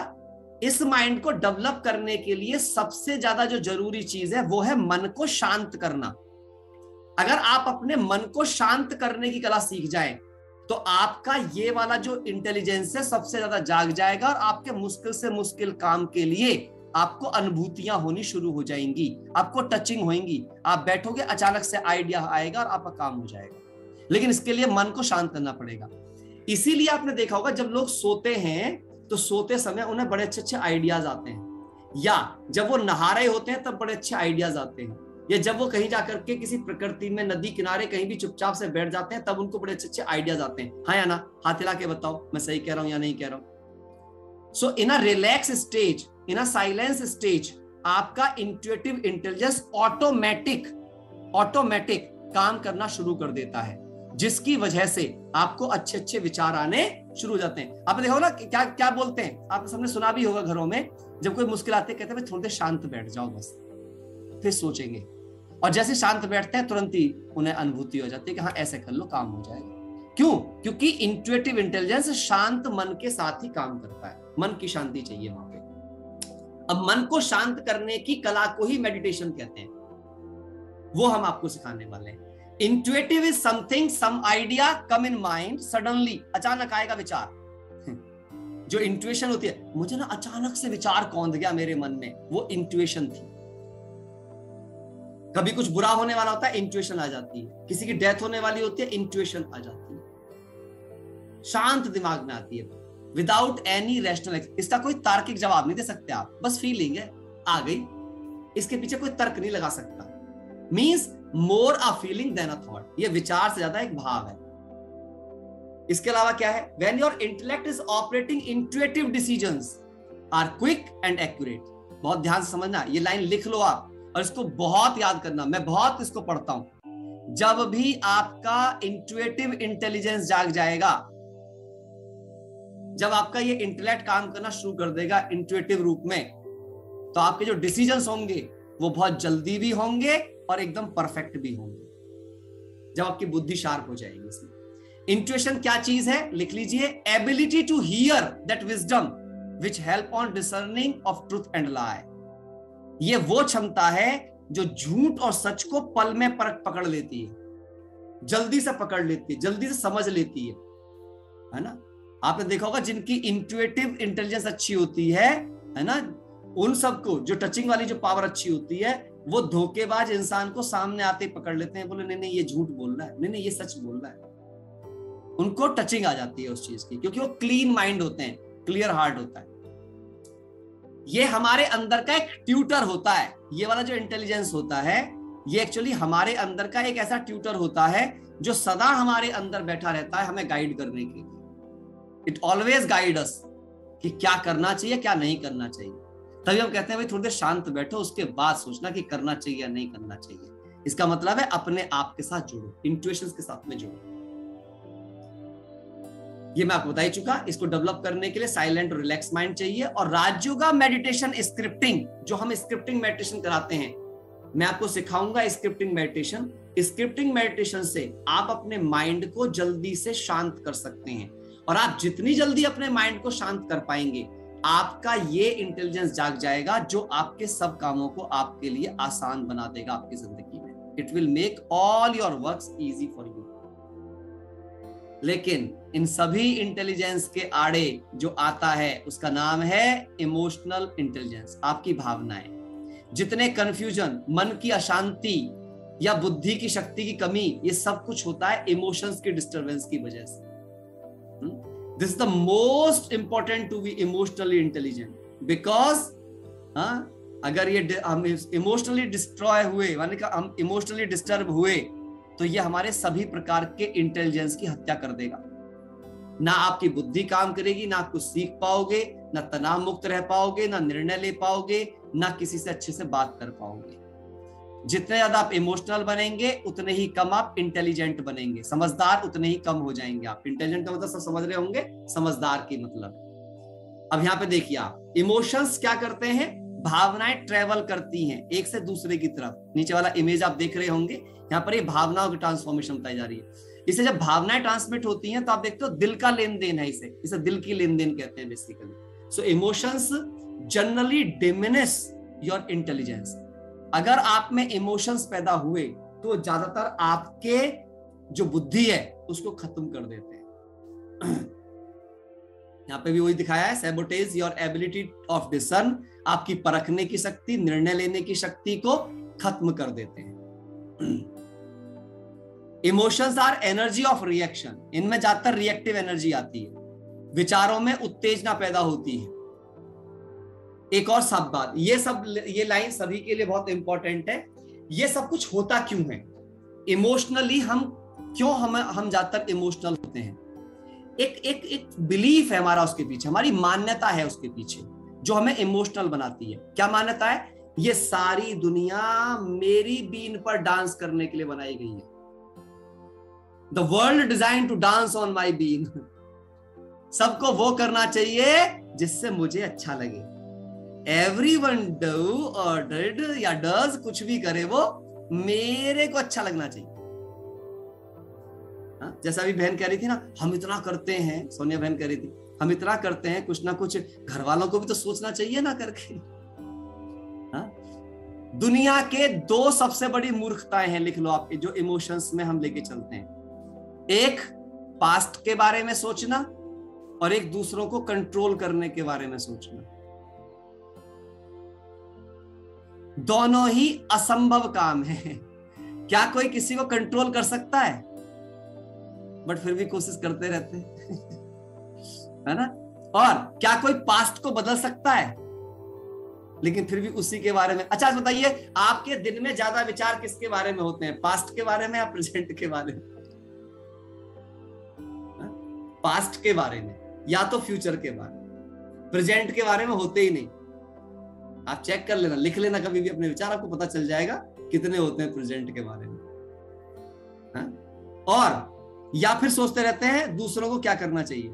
इस माइंड को डेवलप करने के लिए सबसे ज्यादा जो जरूरी चीज है वो है मन को शांत करना। अगर आप अपने मन को शांत करने की कला सीख जाएं तो आपका ये वाला जो इंटेलिजेंस है सबसे ज्यादा जाग जाएगा, और आपके मुश्किल से मुश्किल काम के लिए आपको अनुभूतियां होनी शुरू हो जाएंगी, आपको टचिंग होंगी, आप बैठोगे अचानक से आइडिया आएगा और आपका काम हो जाएगा। लेकिन इसके लिए मन को शांत करना पड़ेगा। इसीलिए आपने देखा होगा जब लोग सोते हैं तो सोते समय उन्हें बड़े अच्छे अच्छे आइडियाज आते हैं, या जब वो नहा रहे होते हैं तब बड़े अच्छे आइडियाज आते हैं, या जब वो कहीं जाकर के किसी प्रकृति में नदी किनारे कहीं भी चुपचाप से बैठ जाते हैं तब उनको बड़े अच्छे अच्छे आइडियाज आते हैं। हाँ या ना, हाथ हिला के बताओ मैं सही कह रहा हूं या नहीं कह रहा हूं। So in a relax stage, in a silence stage, आपका इंट्यूटिव इंटेलिजेंस ऑटोमेटिक काम करना शुरू कर देता है, जिसकी वजह से आपको अच्छे अच्छे विचार आने शुरू हो जाते हैं। आपने देखा ना क्या क्या बोलते हैं, आप सबने सुना भी होगा घरों में, जब कोई मुश्किल आती है कहते हैं थोड़ी देर शांत बैठ जाओ बस, फिर सोचेंगे। और जैसे शांत बैठते हैं तुरंत ही उन्हें अनुभूति हो जाती है कि हाँ ऐसे कर लो, काम हो जाएगा। क्यों? क्योंकि इंट्यूटिव इंटेलिजेंस शांत मन के साथ ही काम करता है। मन की शांति चाहिए वहां पे। अब मन को शांत करने की कला को ही मेडिटेशन कहते हैं, वो हम आपको सिखाने वाले हैं। Intuitive is something, some idea come in mind suddenly, अचानक आएगा विचार। जो इंट्यूशन होती है, मुझे ना अचानक से विचार कौंध गया मेरे मन में, वो इंट्यूशन थी। कभी कुछ बुरा होने वाला होता है, इंट्यूशन आ जाती है। किसी की डेथ होने वाली होती है, इंट्यूशन आ जाती है। शांत दिमाग में आती है, विदाउट एनी रैशनल। इसका कोई तार्किक जवाब नहीं दे सकते आप, बस फीलिंग है, आ गई, इसके पीछे कोई तर्क नहीं लगा सकता। Means more a feeling than a thought, ये विचार से ज्यादा एक भाव है। इसके अलावा क्या है? When your intellect is operating, intuitive decisions are quick and accurate। बहुत ध्यान से समझना, ये लाइन लिख लो आप और इसको बहुत याद करना, मैं बहुत इसको पढ़ता हूं। जब भी आपका इंट्यूटिव इंटेलिजेंस जाग जाएगा, जब आपका ये इंटेलेक्ट काम करना शुरू कर देगा इंट्यूटिव रूप में, तो आपके जो डिसीजंस होंगे वो बहुत जल्दी भी होंगे और एकदम परफेक्ट भी होंगे, जब आपकी बुद्धि शार्प हो जाएगी। इसमें इंट्यूशन क्या चीज है? लिख लीजिए, ability to hear that wisdom which help on discerning of truth and lie. ये वो क्षमता है जो झूठ और सच को पल में पकड़ लेती है, जल्दी से पकड़ लेती है, जल्दी से समझ लेती है ना। आपने देखा होगा जिनकी इंट्यूटिव इंटेलिजेंस अच्छी होती है ना, उन सबको जो टचिंग वाली जो पावर अच्छी होती है, वो धोखेबाज इंसान को सामने आते ही पकड़ लेते हैं, बोले नहीं नहीं ये झूठ बोल रहा है, नहीं नहीं ये सच बोल रहा है। उनको टचिंग आ जाती है उस चीज की, क्योंकि वो क्लीन माइंड होते हैं, क्लियर हार्ट होता है। ये हमारे अंदर का एक ट्यूटर होता है। ये वाला जो इंटेलिजेंस होता है, ये एक्चुअली हमारे अंदर का एक ऐसा ट्यूटर होता है जो सदा हमारे अंदर बैठा रहता है हमें गाइड करने के लिए। इट ऑलवेज गाइड अस कि क्या करना चाहिए, क्या नहीं करना चाहिए। तभी हम कहते हैं भाई थोड़ी देर शांत बैठो, उसके बाद सोचना कि करना चाहिए या नहीं करना चाहिए। इसका मतलब है अपने आप के साथ जुड़ो, इंट्यूशंस के साथ में जुड़ो। ये मैं आपको बता ही चुका। इसको डेवलप करने के लिए साइलेंट और रिलैक्स माइंड चाहिए। और राजयोगा मेडिटेशन स्क्रिप्टिंग, जो हम स्क्रिप्टिंग मेडिटेशन कराते हैं, मैं आपको सिखाऊंगा स्क्रिप्टिंग मेडिटेशन। स्क्रिप्टिंग मेडिटेशन से आप अपने माइंड को जल्दी से शांत कर सकते हैं, और आप जितनी जल्दी अपने माइंड को शांत कर पाएंगे, आपका ये इंटेलिजेंस जाग जाएगा जो आपके सब कामों को आपके लिए आसान बना देगा आपकी जिंदगी में। It will make all your works easy for you. लेकिन इन सभी इंटेलिजेंस के आड़े जो आता है उसका नाम है इमोशनल इंटेलिजेंस, आपकी भावनाएं। जितने कंफ्यूजन, मन की अशांति या बुद्धि की शक्ति की कमी, ये सब कुछ होता है इमोशंस की डिस्टरबेंस की वजह से। This is the most important to be emotionally intelligent, because अगर ये हम इमोशनली डिस्ट्रॉय हुए, माने कि हम इमोशनली डिस्टर्ब हुए, तो ये हमारे सभी प्रकार के इंटेलिजेंस की हत्या कर देगा। ना आपकी बुद्धि काम करेगी, ना आप कुछ सीख पाओगे, ना तनाव मुक्त रह पाओगे, ना निर्णय ले पाओगे, ना किसी से अच्छे से बात कर पाओगे। जितने ज्यादा आप इमोशनल बनेंगे उतने ही कम आप इंटेलिजेंट बनेंगे, समझदार उतने ही कम हो जाएंगे आप। इंटेलिजेंट का मतलब सब समझ रहे होंगे, समझदार की मतलब। अब यहाँ पे देखिए आप, इमोशंस क्या करते हैं? भावनाएं ट्रेवल करती हैं एक से दूसरे की तरफ। नीचे वाला इमेज आप देख रहे होंगे, यहाँ पर ये भावनाओं की ट्रांसफॉर्मेशन बताई जा रही है। इसे जब भावनाएं ट्रांसमिट होती हैं तो आप देखते हो दिल का लेन देन है, इसे दिल की लेन देन कहते हैं basically. So emotions generally diminish your intelligence. अगर आप में इमोशंस पैदा हुए तो ज्यादातर आपके जो बुद्धि है उसको खत्म कर देते हैं। यहाँ पे भी वही दिखाया है, sabotage your ability of discern, आपकी परखने की शक्ति, निर्णय लेने की शक्ति को खत्म कर देते हैं। Emotions are energy of reaction, इनमें ज्यादातर रिएक्टिव एनर्जी आती है, विचारों में उत्तेजना पैदा होती है। एक और सब बात, ये लाइन सभी के लिए बहुत इंपॉर्टेंट है। ये सब कुछ होता क्यों है? इमोशनली हम ज्यादातर इमोशनल होते हैं। एक बिलीफ है हमारा उसके पीछे, हमारी मान्यता है उसके पीछे जो हमें इमोशनल बनाती है। क्या मान्यता है? ये सारी दुनिया मेरी बीन पर डांस करने के लिए बनाई गई है। The world design to dance on my bean. सबको वो करना चाहिए जिससे मुझे अच्छा लगे। एवरीवन डू और डिड या डज, कुछ भी करे वो मेरे को अच्छा लगना चाहिए। जैसा अभी बहन कह रही थी ना, हम इतना करते हैं, सोनिया बहन कह रही थी हम इतना करते हैं, कुछ ना कुछ घर वालों को भी तो सोचना चाहिए ना करके। दुनिया के 2 सबसे बड़ी मूर्खताएं हैं, लिख लो आप, जो इमोशंस में हम लेके चलते हैं। एक पास्ट के बारे में सोचना और एक दूसरों को कंट्रोल करने के बारे में सोचना। दोनों ही असंभव काम है। क्या कोई किसी को कंट्रोल कर सकता है? बट फिर भी कोशिश करते रहते हैं, है ना। और क्या कोई पास्ट को बदल सकता है? लेकिन फिर भी उसी के बारे में। अच्छा बताइए, आपके दिन में ज्यादा विचार किसके बारे में होते हैं, पास्ट के बारे में या प्रेजेंट के बारे में? पास्ट के बारे में या तो फ्यूचर के बारे में, प्रेजेंट के बारे में होते ही नहीं। आप चेक कर लेना, लिख लेना कभी भी अपने विचार, आपको पता चल जाएगा कितने होते हैं प्रेजेंट के बारे में। और या फिर सोचते रहते हैं दूसरों को क्या करना चाहिए।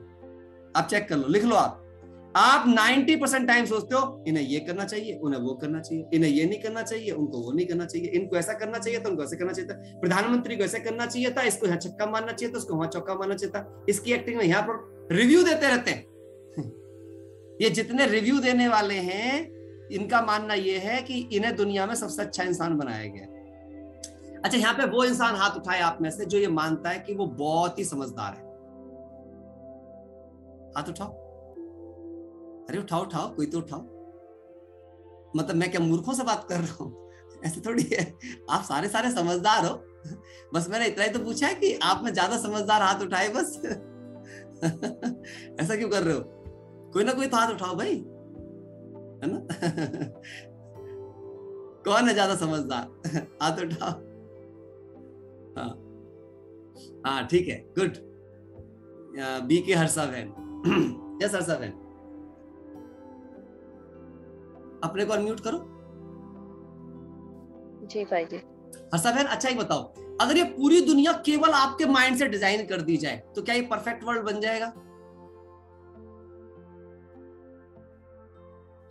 आप चेक कर लो, लिख लो आप 90% टाइम सोचते हो इन्हें ये करना चाहिए, उन्हें वो करना चाहिए, इन्हें ये नहीं करना चाहिए, उनको वो नहीं करना चाहिए, इनको ऐसा करना चाहिए था, उनको ऐसा करना चाहिए था, प्रधानमंत्री को ऐसा करना चाहिए था, इसको यहाँ छक्का मारना चाहिए था, उसको वहां चौका मारना चाहिए था, इसकी एक्टिंग में यहाँ पर रिव्यू देते रहते हैं। ये जितने रिव्यू देने वाले हैं, इनका मानना यह है कि इन्हें दुनिया में सबसे अच्छा इंसान बनाया गया। अच्छा, यहाँ पे वो इंसान हाथ उठाए आप में से जो ये मानता है कि वो बहुत ही समझदार है। हाथ उठाओ। अरे उठाओ उठाओ, कोई तो उठाओ। मतलब मैं क्या मूर्खों से बात कर रहा हूँ? ऐसे थोड़ी है, आप सारे समझदार हो। बस मैंने इतना ही तो पूछा है कि आप में ज्यादा समझदार हाथ उठाए बस। ऐसा क्यों कर रहे हो? कोई ना कोई तो हाथ उठाओ भाई, है ना। कौन है ज्यादा समझदार? हाथ उठाओ। हाँ ठीक है, गुड। बी के हर्षा बहन। यस हर्षा बहन, अपने को अनम्यूट करो। जी भाई जी। हर्षा बहन, अच्छा ही बताओ, अगर ये पूरी दुनिया केवल आपके माइंड से डिजाइन कर दी जाए तो क्या ये परफेक्ट वर्ल्ड बन जाएगा?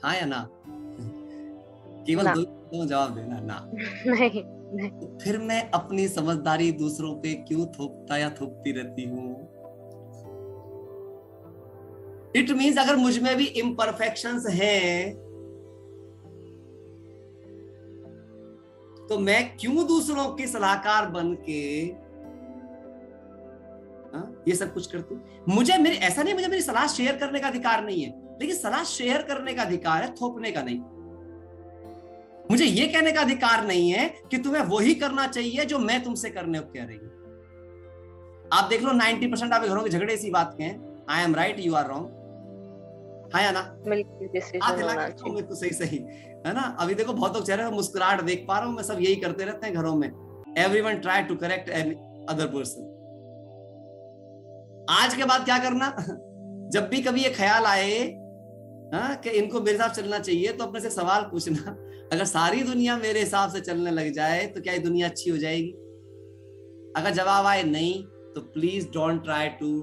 हाँ या ना? केवल दो जवाब देना ना। नहीं। तो फिर मैं अपनी समझदारी दूसरों पे क्यों थोपता या थोपती रहती हूँ? इट मीन्स अगर मुझ में भी इम्परफेक्शंस हैं तो मैं क्यों दूसरों की सलाहकार बन के ये सब कुछ करती हूँ? मुझे मेरी ऐसा नहीं, मुझे मेरी सलाह शेयर करने का अधिकार नहीं है, लेकिन सलाह शेयर करने का अधिकार है, थोपने का नहीं। मुझे ये कहने का अधिकार नहीं है कि तुम्हें वही करना चाहिए जो मैं तुमसे करने को कह रही हूं। आप देख लो 90% आपके घरों के झगड़े इसी बात के हैं। I am right, you are wrong, हाँ या ना? तो सही है ना। अभी देखो बहुत लोग चेहरे पर मुस्कुराहट देख पा रहा हूं मैं, सब यही करते रहते हैं घरों में। Everyone try to correct another person. आज के बाद क्या करना, जब भी कभी ये ख्याल आए कि इनको मेरे साथ चलना चाहिए, तो अपने से सवाल पूछना, अगर सारी दुनिया मेरे हिसाब से चलने लग जाए तो क्या ये दुनिया अच्छी हो जाएगी? अगर जवाब आए नहीं, तो please don't try to,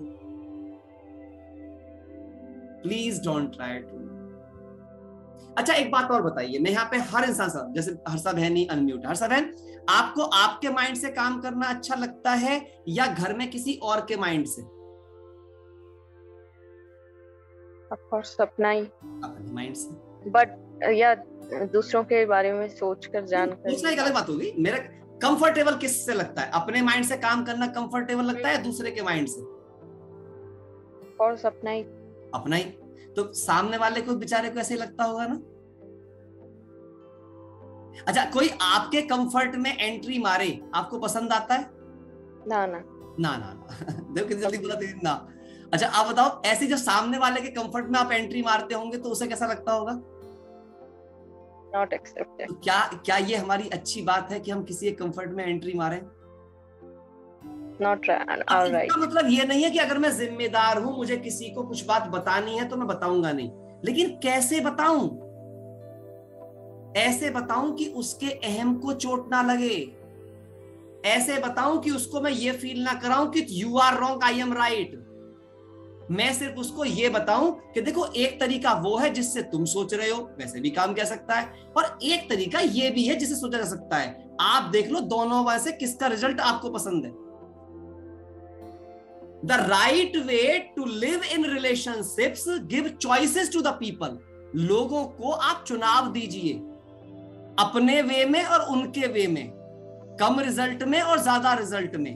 please don't try to. अच्छा एक बात और बताइए, मैं यहाँ पे हर इंसान से, जैसे हर्षा बहन ही अनम्यूट। हर्षा बहन, आपको आपके माइंड से काम करना अच्छा लगता है या घर में किसी और के माइंड से? ऑफ कोर्स अपना ही, अपने माइंड से। बट या दूसरों के बारे में सोचकर जानकर सोचना एक अलग बात होगी। मेरा कंफर्टेबल किससे लगता है? अपने माइंड से काम करना कंफर्टेबल लगता है या दूसरे के माइंड से? ऑफ कोर्स अपना ही। अपना ही। तो सामने वाले को बेचारे को ऐसे ही लगता होगा ना। अच्छा, कोई आपके कंफर्ट में एंट्री मारे, आपको पसंद आता है? ना ना ना ना ना। देखो कितनी जल्दी बोला ना। अच्छा आप बताओ, ऐसे जब सामने वाले के कंफर्ट में आप एंट्री मारते होंगे तो उसे कैसा लगता होगा? Not accepted. तो क्या ये हमारी अच्छी बात है कि हम किसी के कंफर्ट में एंट्री मारें? Not alright. इसका मतलब ये नहीं है कि अगर मैं जिम्मेदार हूं, मुझे किसी को कुछ बात बतानी है तो मैं बताऊंगा नहीं, लेकिन कैसे बताऊं? ऐसे बताऊं कि उसके अहम को चोट ना लगे, ऐसे बताऊं कि उसको मैं ये फील ना कराऊं कि you are wrong, I am right. मैं सिर्फ उसको ये बताऊं कि देखो एक तरीका वो है जिससे तुम सोच रहे हो, वैसे भी काम किया सकता है, और एक तरीका ये भी है जिससे सोचा जा सकता है। आप देख लो दोनों में से किसका रिजल्ट आपको पसंद है। The right way to live in relationships give choices to the people. लोगों को आप चुनाव दीजिए, अपने वे में और उनके वे में, कम रिजल्ट में और ज्यादा रिजल्ट में,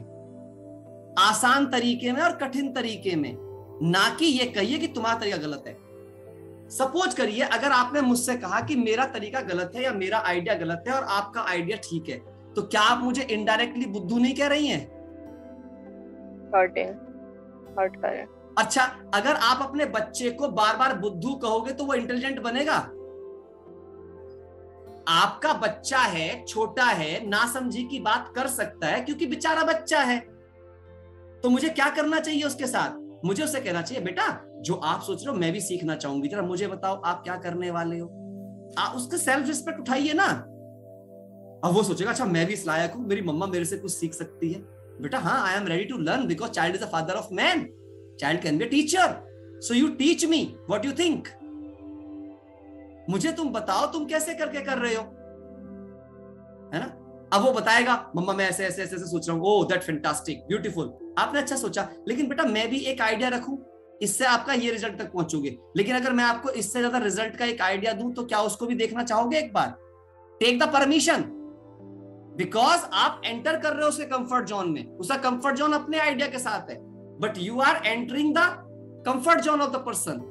आसान तरीके में और कठिन तरीके में, ना कि ये कहिए कि तुम्हारा तरीका गलत है। सपोज करिए अगर आपने मुझसे कहा कि मेरा तरीका गलत है या मेरा आइडिया गलत है और आपका आइडिया ठीक है, तो क्या आप मुझे इनडायरेक्टली बुद्धू नहीं कह रही हैं? हर्ट करें। अच्छा, अगर आप अपने बच्चे को बार बार बुद्धू कहोगे तो वो इंटेलिजेंट बनेगा? आपका बच्चा है, छोटा है, नासमझी की बात कर सकता है क्योंकि बेचारा बच्चा है। तो मुझे क्या करना चाहिए उसके साथ? मुझे उससे कहना चाहिए, बेटा जो आप सोच रहे हो मैं भी सीखना चाहूंगी, जरा मुझे बताओ आप क्या करने वाले हो। आप उसका सेल्फ रिस्पेक्ट उठाइए ना। अब वो सोचेगा अच्छा मैं भी इस लायक हूं, मेरी मम्मा मेरे से कुछ सीख सकती है। बेटा हाँ, I am ready to learn because child is the father of man, child can be a teacher, so you teach me what you think. मुझे तुम बताओ तुम कैसे करके कर रहे हो, है ना। अब वो बताएगा मम्मा मैं ऐसे ऐसे ऐसे सोच रहा हूँ, ओह दैट फैंटास्टिक, ब्यूटीफुल, आपने अच्छा सोचा, लेकिन बेटा मैं भी एक आइडिया रखूं, इससे आपका ये रिजल्ट तक पहुंचोगे। लेकिन अगर मैं आपको इससे ज्यादा रिजल्ट का एक आइडिया दूं तो क्या उसको भी देखना चाहोगे एक बार? टेक द परमिशन, बिकॉज आप एंटर कर रहे हो उसके कंफर्ट जोन में। उसका कंफर्ट जोन अपने आइडिया के साथ है, but you are entering the comfort zone of the person.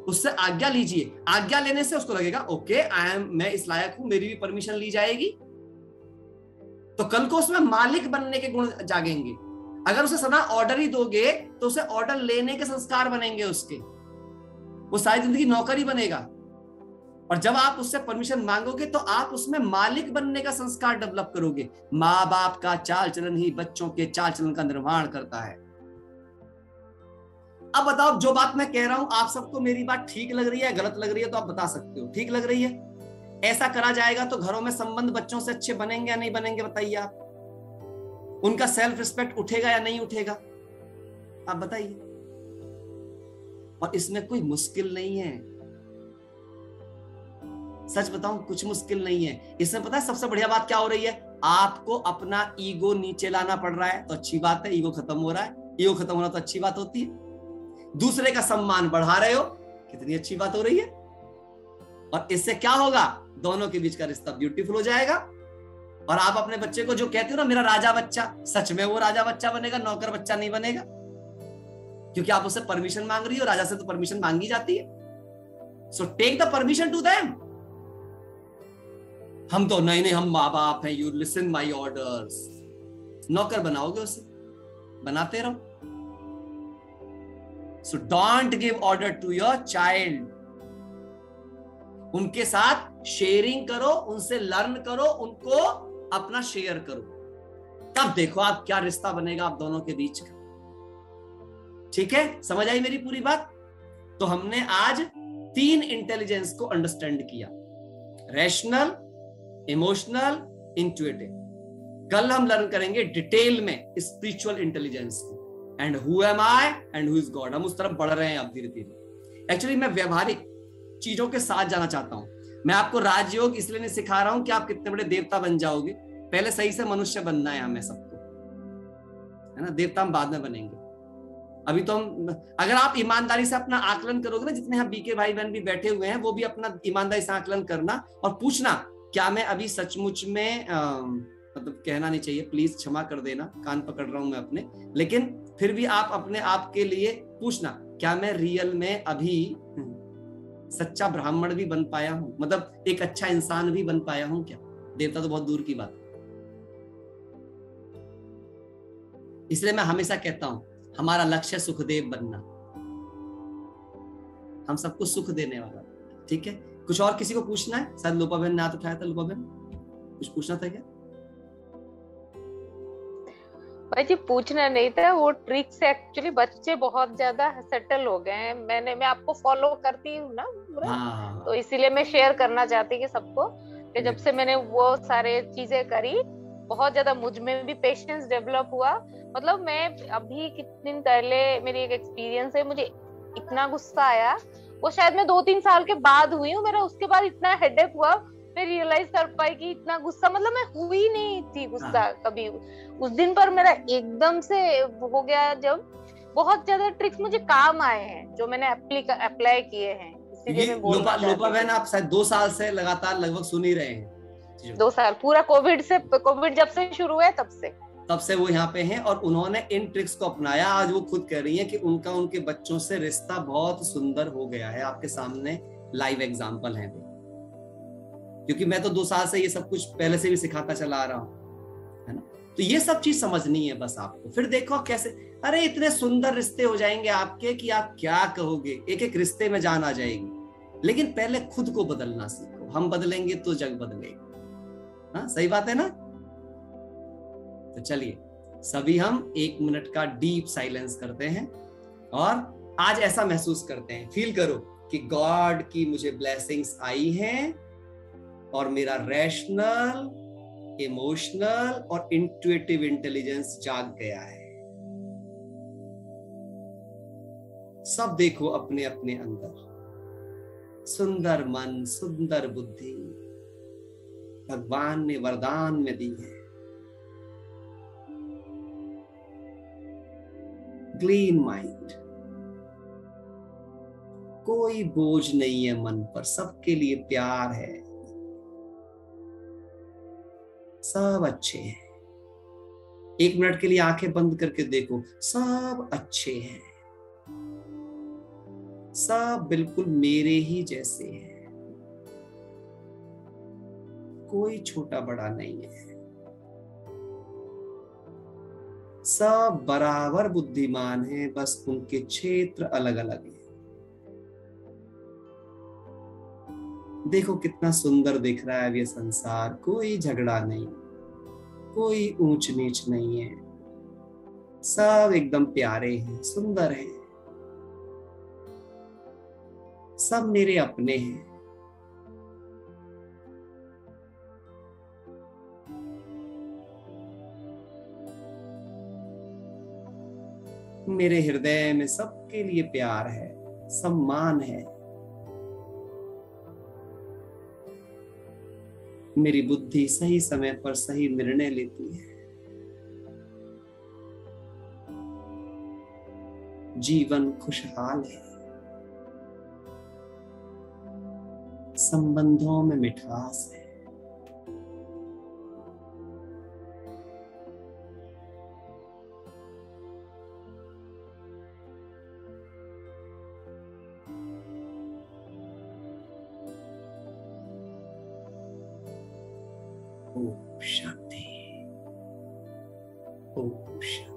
उससे आज्ञा लीजिए, आज्ञा लेने से उसको लगेगा ओके मैं इस लायक हूं, मेरी भी परमिशन ली जाएगी, तो कल को उसमें मालिक बनने के गुण जागेंगे। अगर उसे सदा ऑर्डर ही दोगे तो उसे ऑर्डर लेने के संस्कार बनेंगे उसके, वो सारी जिंदगी नौकर ही बनेगा। और जब आप उससे परमिशन मांगोगे तो आप उसमें मालिक बनने का संस्कार डेवलप करोगे। माँ बाप का चाल चलन ही बच्चों के चाल चलन का निर्माण करता है। अब बताओ जो बात मैं कह रहा हूं आप सबको मेरी बात ठीक लग रही है, गलत लग रही है? तो आप बता सकते हो। ठीक लग रही है? ऐसा करा जाएगा तो घरों में संबंध बच्चों से अच्छे बनेंगे या नहीं बनेंगे? बताइए आप। उनका सेल्फ रिस्पेक्ट उठेगा या नहीं उठेगा? आप बताइए। और इसमें कोई मुश्किल नहीं है, सच बताऊं कुछ मुश्किल नहीं है। इसमें पता है सबसे बढ़िया बात क्या हो रही है? आपको अपना ईगो नीचे लाना पड़ रहा है तो अच्छी बात है, ईगो खत्म हो रहा है। ईगो खत्म हो रहा तो अच्छी बात होती है। दूसरे का सम्मान बढ़ा रहे हो, कितनी अच्छी बात हो रही है। और इससे क्या होगा? दोनों के बीच का रिश्ता ब्यूटीफुल हो जाएगा। और आप अपने बच्चे को जो कहते हो ना मेरा राजा बच्चा, सच में वो राजा बच्चा बनेगा, नौकर बच्चा नहीं बनेगा, क्योंकि आप उससे परमिशन मांग रही हो। राजा से तो परमिशन मांगी जाती है। So take the permission to them. हम तो नहीं हम माँ बाप हैं, यू लिसन माई ऑर्डर्स। नौकर बनाओगे उसे, बनाते रहो। So don't give order to your child. उनके साथ शेयरिंग करो, उनसे लर्न करो, उनको अपना शेयर करो, तब देखो आप क्या रिश्ता बनेगा आप दोनों के बीच का। ठीक है, समझ आई मेरी पूरी बात? तो हमने आज 3 इंटेलिजेंस को अंडरस्टैंड किया, रैशनल, इमोशनल, इंट्यूटिव। कल हम लर्न करेंगे डिटेल में स्पिरिचुअल इंटेलिजेंस को, and who am I and who is God. हम उस तरफ बढ़ रहे हैं अब धीरे धीरे। एक्चुअली मैं व्यवहारिक चीजों के साथ जाना चाहता हूं। मैं आपको राजयोग इसलिए नहीं सिखा रहा हूं कि आप कितने बड़े देवता बन जाओगे, पहले सही से मनुष्य बनना है हमें सबको, है ना। देवता हम बाद में बनेंगे। अभी तो हम, अगर आप ईमानदारी से अपना आकलन करोगे ना, जितने हम बीके भाई बहन भी बैठे हुए हैं वो भी अपना ईमानदारी से आकलन करना और पूछना क्या मैं अभी सचमुच में मतलब कहना नहीं चाहिए, प्लीज क्षमा कर देना, कान पकड़ रहा हूं मैं अपने, लेकिन फिर भी आप अपने आप के लिए पूछना क्या मैं रियल में अभी सच्चा ब्राह्मण भी बन पाया हूं, मतलब एक अच्छा इंसान भी बन पाया हूं क्या? देवता तो बहुत दूर की बात है। इसलिए मैं हमेशा कहता हूं हमारा लक्ष्य सुखदेव बनना, हम सबको सुख देने वाला। ठीक है, कुछ और किसी को पूछना है? शायद लोपा बहन ने हाथ उठाया था। लोपा बहन कुछ पूछना था क्या? भाई जी पूछना नहीं था, वो ट्रिक से एक्चुअली बच्चे बहुत ज्यादा सेटल हो गए हैं। मैं आपको फॉलो करती हूँ ना, तो इसीलिए मैं शेयर करना चाहती कि सबको कि जब से मैंने वो सारे चीजें करी बहुत ज्यादा मुझ में भी पेशेंस डेवलप हुआ। मतलब मैं अभी कितने दिन पहले मेरी एक एक्सपीरियंस है, मुझे इतना गुस्सा आया, वो शायद मैं 2-3 साल के बाद हुई हूँ, मेरा उसके बाद इतना हेडेक हुआ, मैं रियलाइज कर पाई कि इतना गुस्सा, मतलब मैं हुई नहीं थी गुस्सा कभी। उस दिन पर मेरा एकदम से हो गया, जब बहुत ज्यादा ट्रिक्स मुझे काम आए हैं जो मैंने अप्लाई किए हैं। इसीलिए मैं बोलना चाहती हूँ। लोपा बहन, आप शायद 2 साल से लगातार लगभग सुन ही रहे हैं। 2 साल पूरा कोविड जब से शुरू हुआ तब से वो यहाँ पे हैं, और उन्होंने इन ट्रिक्स को अपनाया। आज वो खुद कह रही हैं कि उनका उनके बच्चों से रिश्ता बहुत सुंदर हो गया है। आपके सामने लाइव एग्जांपल है, क्योंकि मैं तो 2 साल से ये सब कुछ पहले से भी सिखाता चला आ रहा हूँ, है ना। तो ये सब चीज समझनी है बस आपको। फिर देखो कैसे, अरे इतने सुंदर रिश्ते हो जाएंगे आपके कि आप क्या कहोगे, एक एक रिश्ते में जान आ जाएगी। लेकिन पहले खुद को बदलना सीखो। हम बदलेंगे तो जग बदलेगा। हाँ, सही बात है ना। तो चलिए सभी हम 1 मिनट का डीप साइलेंस करते हैं, और आज ऐसा महसूस करते हैं, फील करो कि गॉड की मुझे ब्लेसिंग्स आई हैं, और मेरा रैशनल, इमोशनल और इंट्यूटिव इंटेलिजेंस जाग गया है। सब देखो अपने अपने अंदर, सुंदर मन, सुंदर बुद्धि भगवान ने वरदान में दी है। क्लीन माइंड, कोई बोझ नहीं है मन पर, सबके लिए प्यार है, सब अच्छे हैं। 1 मिनट के लिए आंखें बंद करके देखो, सब अच्छे हैं, सब बिल्कुल मेरे ही जैसे हैं, कोई छोटा बड़ा नहीं है, सब बराबर बुद्धिमान हैं, बस उनके क्षेत्र अलग अलग हैं। देखो कितना सुंदर दिख रहा है ये संसार, कोई झगड़ा नहीं, कोई ऊंच नीच नहीं है, सब एकदम प्यारे हैं, सुंदर हैं, सब मेरे अपने हैं। मेरे हृदय में सबके लिए प्यार है, सम्मान है। मेरी बुद्धि सही समय पर सही निर्णय लेती है। जीवन खुशहाल है, संबंधों में मिठास है। ओम शांति, ओम शांति।